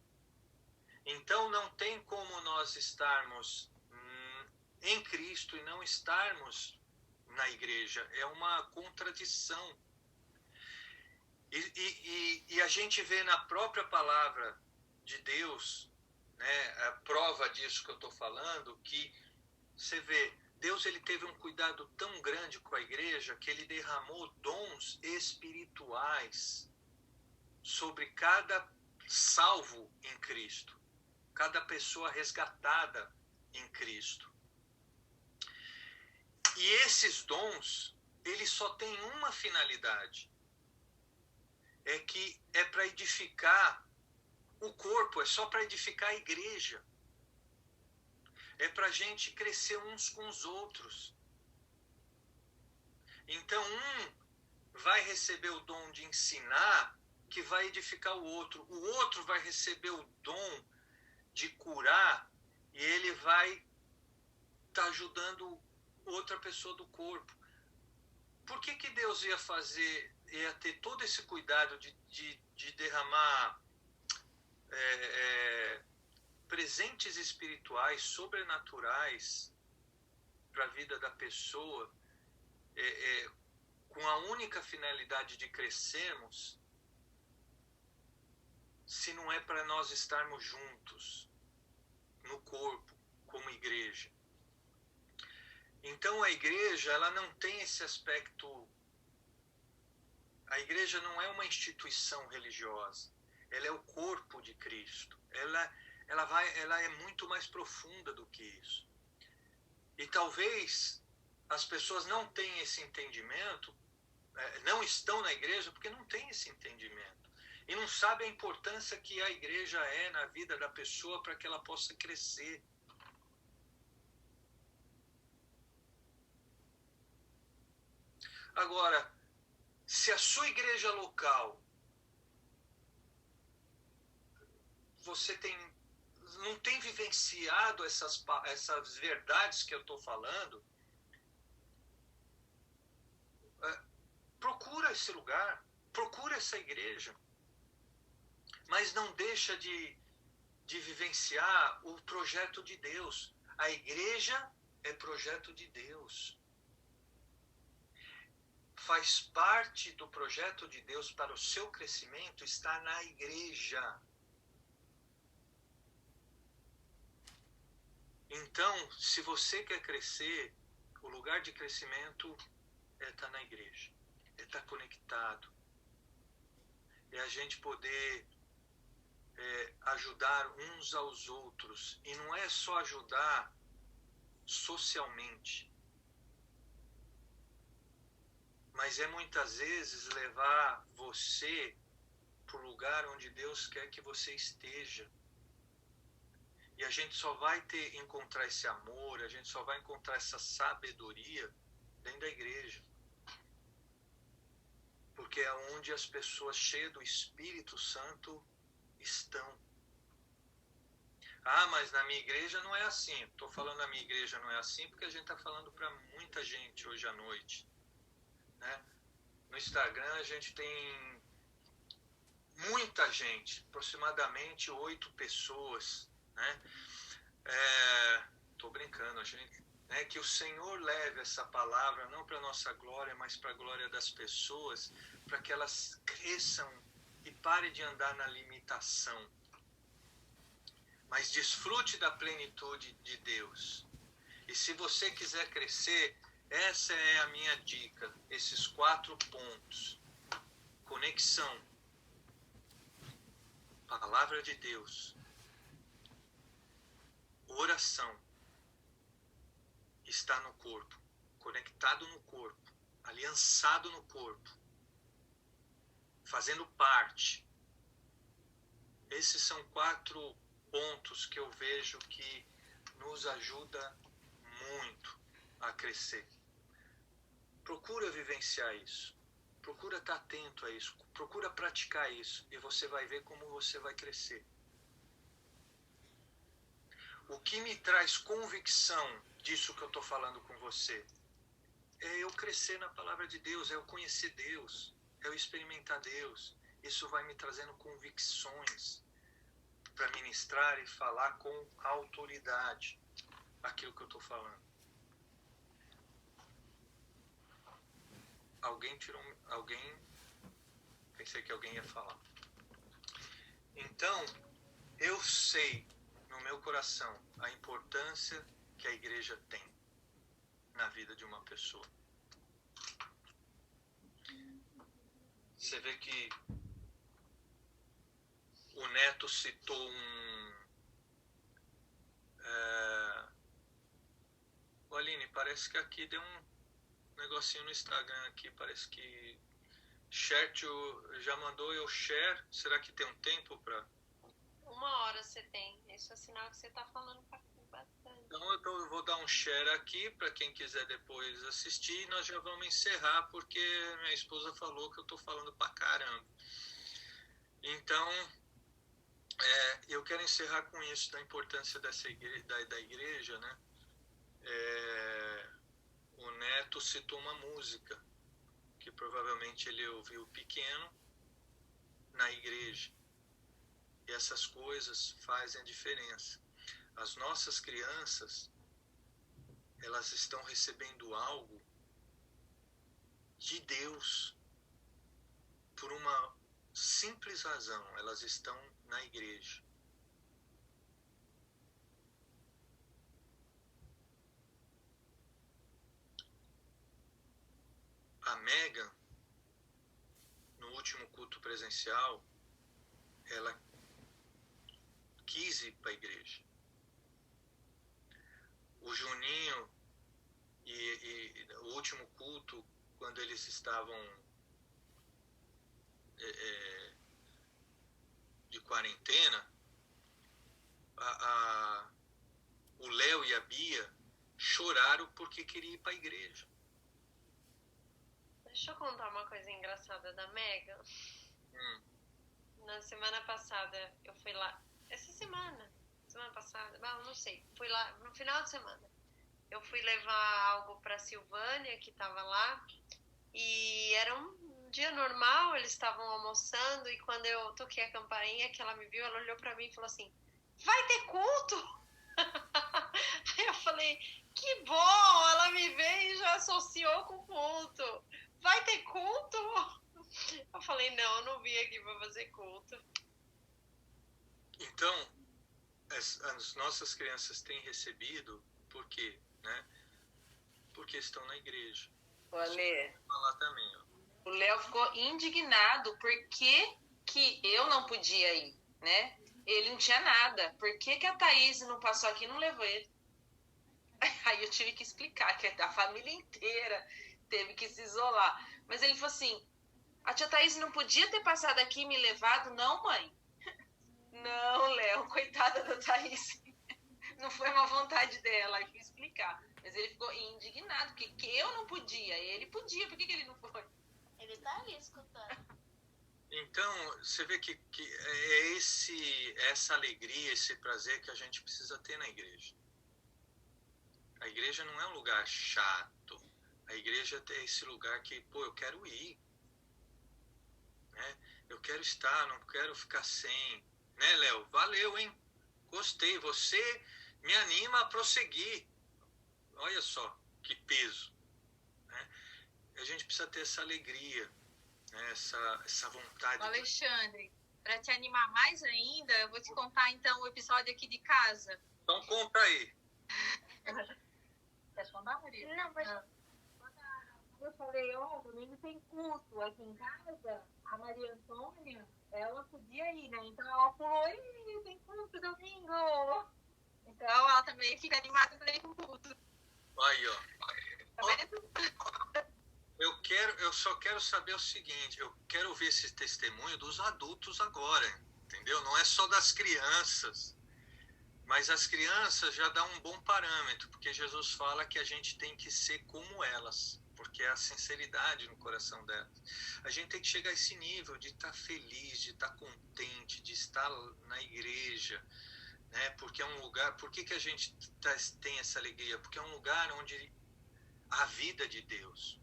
Então não tem como nós estarmos em Cristo e não estarmos na igreja. É uma contradição. E a gente vê na própria palavra de Deus, né, a prova disso que eu estou falando, que você vê, Deus ele teve um cuidado tão grande com a igreja que ele derramou dons espirituais sobre cada salvo em Cristo, cada pessoa resgatada em Cristo. E esses dons, eles só têm uma finalidade, é para edificar o corpo, é só para edificar a igreja. É para a gente crescer uns com os outros. Então, um vai receber o dom de ensinar, que vai edificar o outro. O outro vai receber o dom de curar, e ele vai está ajudando outra pessoa do corpo. Por que Deus ia ter todo esse cuidado de derramar presentes espirituais, sobrenaturais para a vida da pessoa, com a única finalidade de crescermos, se não é para nós estarmos juntos no corpo, como igreja? Então a igreja, ela não tem esse aspecto. A igreja não é uma instituição religiosa, ela é o corpo de Cristo. Ela é muito mais profunda do que isso. E talvez as pessoas não tenham esse entendimento, não estão na igreja porque não têm esse entendimento. E não sabem a importância que a igreja é na vida da pessoa para que ela possa crescer. Agora, se a sua igreja local, você não tem vivenciado essas verdades que eu estou falando, procura esse lugar, procura essa igreja, mas não deixa de vivenciar o projeto de Deus. A igreja é projeto de Deus. Faz parte do projeto de Deus para o seu crescimento estar na igreja. Então, se você quer crescer, o lugar de crescimento é estar na igreja, é estar conectado, é a gente poder ajudar uns aos outros. E não é só ajudar socialmente, mas é muitas vezes levar você para o lugar onde Deus quer que você esteja. E a gente só vai encontrar esse amor, a gente só vai encontrar essa sabedoria dentro da igreja. Porque é onde as pessoas cheias do Espírito Santo estão. Ah, mas na minha igreja não é assim. Estou falando na minha igreja não é assim porque a gente está falando para muita gente hoje à noite. Né? No Instagram a gente tem muita gente, aproximadamente 8 pessoas. Né? Tô brincando, gente, né? Que o Senhor leve essa palavra não para nossa glória, mas para a glória das pessoas, para que elas cresçam e parem de andar na limitação, mas desfrute da plenitude de Deus. E se você quiser crescer, essa é a minha dica, esses 4 pontos: conexão, palavra de Deus, oração, está no corpo, conectado no corpo, aliançado no corpo, fazendo parte. Esses são 4 pontos que eu vejo que nos ajuda muito a crescer. Procura vivenciar isso, procura estar atento a isso, procura praticar isso e você vai ver como você vai crescer. O que me traz convicção disso que eu estou falando com você é eu crescer na palavra de Deus, é eu conhecer Deus, é eu experimentar Deus. Isso vai me trazendo convicções para ministrar e falar com autoridade aquilo que eu estou falando. Pensei que alguém ia falar. Então, eu sei no meu coração a importância que a igreja tem na vida de uma pessoa. Você vê que o Neto citou Aline, parece que aqui deu um negocinho no Instagram aqui, parece que Chertio já mandou eu share. Será que tem um tempo para?
1 hora você tem. Isso é sinal que você está falando bastante.
Então eu vou dar um share aqui para quem quiser depois assistir. E nós já vamos encerrar porque minha esposa falou que eu estou falando pra caramba. Então, eu quero encerrar com isso, da importância dessa igreja, da igreja, né? o neto citou uma música que provavelmente ele ouviu pequeno na igreja. E essas coisas fazem a diferença. As nossas crianças, elas estão recebendo algo de Deus por uma simples razão. Elas estão na igreja. A Megan, no último culto presencial, ela quis ir para a igreja. O Juninho, e o último culto, quando eles estavam de quarentena, o Léo e a Bia choraram porque queriam ir para a igreja.
Deixa eu contar uma coisa engraçada da Megan. Na semana passada, eu fui lá. Semana passada, não sei. Fui lá no final de semana. Eu fui levar algo para Silvânia, que estava lá. E era um dia normal, eles estavam almoçando. E quando eu toquei a campainha, que ela me viu, ela olhou para mim e falou assim: vai ter culto? Aí eu falei: que bom, ela me veio e já associou com culto. Vai ter culto? Eu falei: não, eu não vim aqui para fazer culto.
Então, as nossas crianças têm recebido, por quê? Né? Porque estão na igreja.
Olha,
falar também, ó.
O Léo ficou indignado porque que eu não podia ir, né? Ele não tinha nada. Por que a Thaís não passou aqui e não levou ele? Aí eu tive que explicar que a família inteira teve que se isolar. Mas ele falou assim: a tia Thaís não podia ter passado aqui e me levado? Não, mãe. Não, Léo, coitada da Thaís. Não foi uma vontade dela, aí fui explicar. Mas ele ficou indignado, porque eu não podia, ele podia, por que ele não foi?
Ele tá ali escutando.
Então, você vê que é essa alegria, esse prazer que a gente precisa ter na igreja. A igreja não é um lugar chato. A igreja é esse lugar que, eu quero ir. Né? Eu quero estar, não quero ficar sem. Né, Léo? Valeu, hein? Gostei. Você me anima a prosseguir. Olha só que peso. Né? A gente precisa ter essa alegria, né? essa vontade.
Alexandre, para te animar mais ainda, eu vou te contar então o episódio aqui de casa.
Então conta aí.
Quer contar, Maria?
Não, mas eu falei: domingo tem culto aqui em casa. A Maria Antônia, ela podia ir, né? Então ela falou: tem culto domingo.
Então ela também fica animada para ir com culto.
Aí, ó.
Tá vendo?
Eu só quero saber o seguinte: eu quero ver esse testemunho dos adultos agora, entendeu? Não é só das crianças. Mas as crianças já dão um bom parâmetro, porque Jesus fala que a gente tem que ser como elas, porque é a sinceridade no coração delas. A gente tem que chegar a esse nível de estar feliz, de estar contente, de estar na igreja, né? Porque é um lugar. Por que a gente tem essa alegria? Porque é um lugar onde a vida de Deus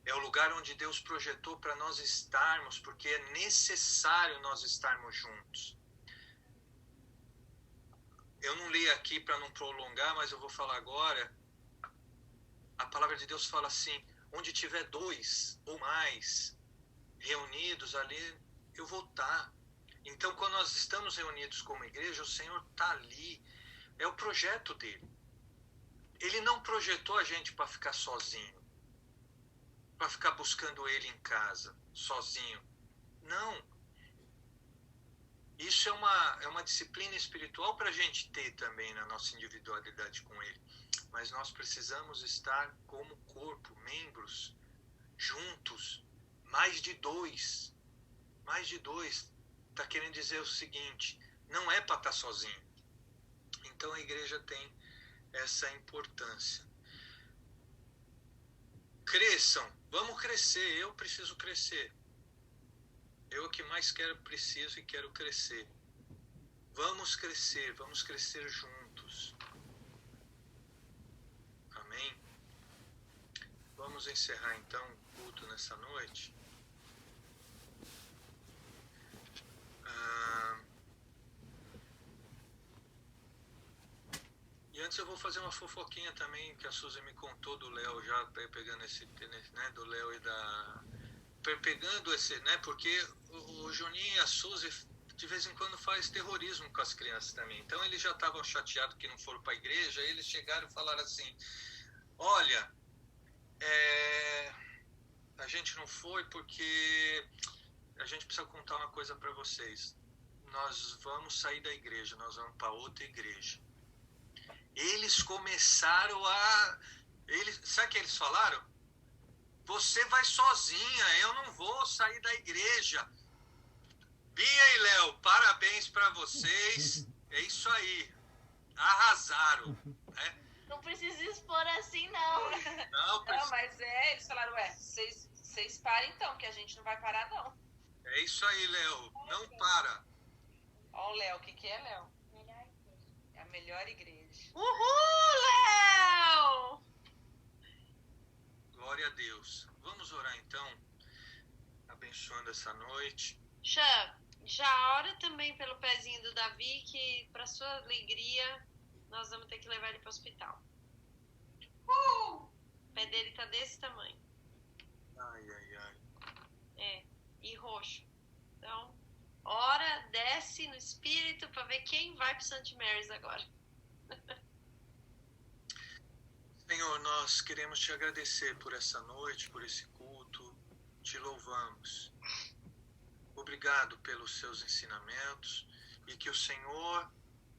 é o lugar onde Deus projetou para nós estarmos, porque é necessário nós estarmos juntos. Eu não li aqui para não prolongar, mas eu vou falar agora. A palavra de Deus fala assim: onde tiver 2 ou mais reunidos ali, eu vou estar. Então, quando nós estamos reunidos como igreja, o Senhor está ali. É o projeto dele. Ele não projetou a gente para ficar sozinho, para ficar buscando ele em casa, sozinho. Não. Isso é uma disciplina espiritual para a gente ter também na nossa individualidade com ele. Mas nós precisamos estar como corpo, membros, juntos, mais de 2. Mais de 2. Está querendo dizer o seguinte: não é para estar sozinho. Então a igreja tem essa importância. Cresçam, vamos crescer, eu preciso crescer. Eu o que mais preciso e quero crescer. Vamos crescer juntos. vamos encerrar então o culto nessa noite. E antes eu vou fazer uma fofoquinha também, que a Suzy me contou do Léo, já pegando esse, né, do Léo e da... Pegando esse, né, porque o Juninho e a Suzy de vez em quando faz terrorismo com as crianças também. Então eles já estavam chateados que não foram para a igreja, aí eles chegaram e falaram assim, olha, a gente não foi porque a gente precisa contar uma coisa para vocês. Nós vamos sair da igreja, nós vamos para outra igreja. Eles começaram a... sabe o que eles falaram? Você vai sozinha, eu não vou sair da igreja. Bia e Léo, parabéns para vocês. É isso aí. Arrasaram. Né?
Não precisa expor assim, não.
Não, mas eles falaram, vocês parem então, que a gente não vai parar, não.
É isso aí, Léo. Não para.
Ó o Léo, o que é, Léo? É a melhor igreja.
Uhul, Léo!
Glória a Deus. Vamos orar então, abençoando essa noite.
Já ora também pelo pezinho do Davi, que para sua alegria nós vamos ter que levar ele para o hospital. O pé dele tá desse tamanho.
Ai.
E roxo. Então, ora, desce no espírito para ver quem vai para St. Mary's agora.
Senhor, nós queremos te agradecer por essa noite, por esse culto. Te louvamos. Obrigado pelos seus ensinamentos e que o Senhor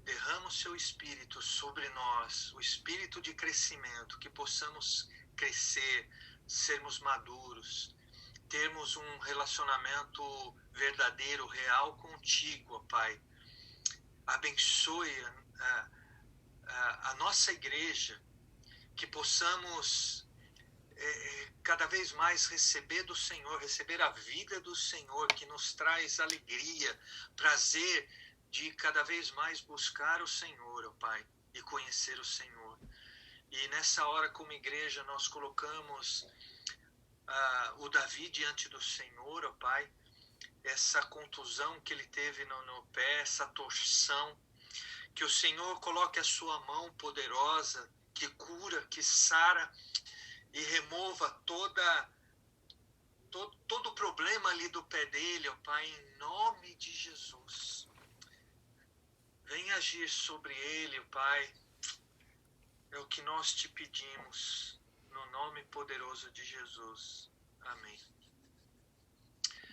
derrama o seu Espírito sobre nós, o Espírito de crescimento, que possamos crescer, sermos maduros, termos um relacionamento verdadeiro, real contigo, ó Pai. Abençoe a nossa igreja, que possamos cada vez mais receber do Senhor, receber a vida do Senhor, que nos traz alegria, prazer de cada vez mais buscar o Senhor, ó Pai, e conhecer o Senhor. E nessa hora, como igreja, nós colocamos o Davi diante do Senhor, ó Pai, essa contusão que ele teve no pé, essa torção, que o Senhor coloque a sua mão poderosa, que cura, que sara e remova todo o problema ali do pé dele, ó Pai, em nome de Jesus. Vem agir sobre ele, ó Pai, é o que nós te pedimos, no nome poderoso de Jesus. Amém.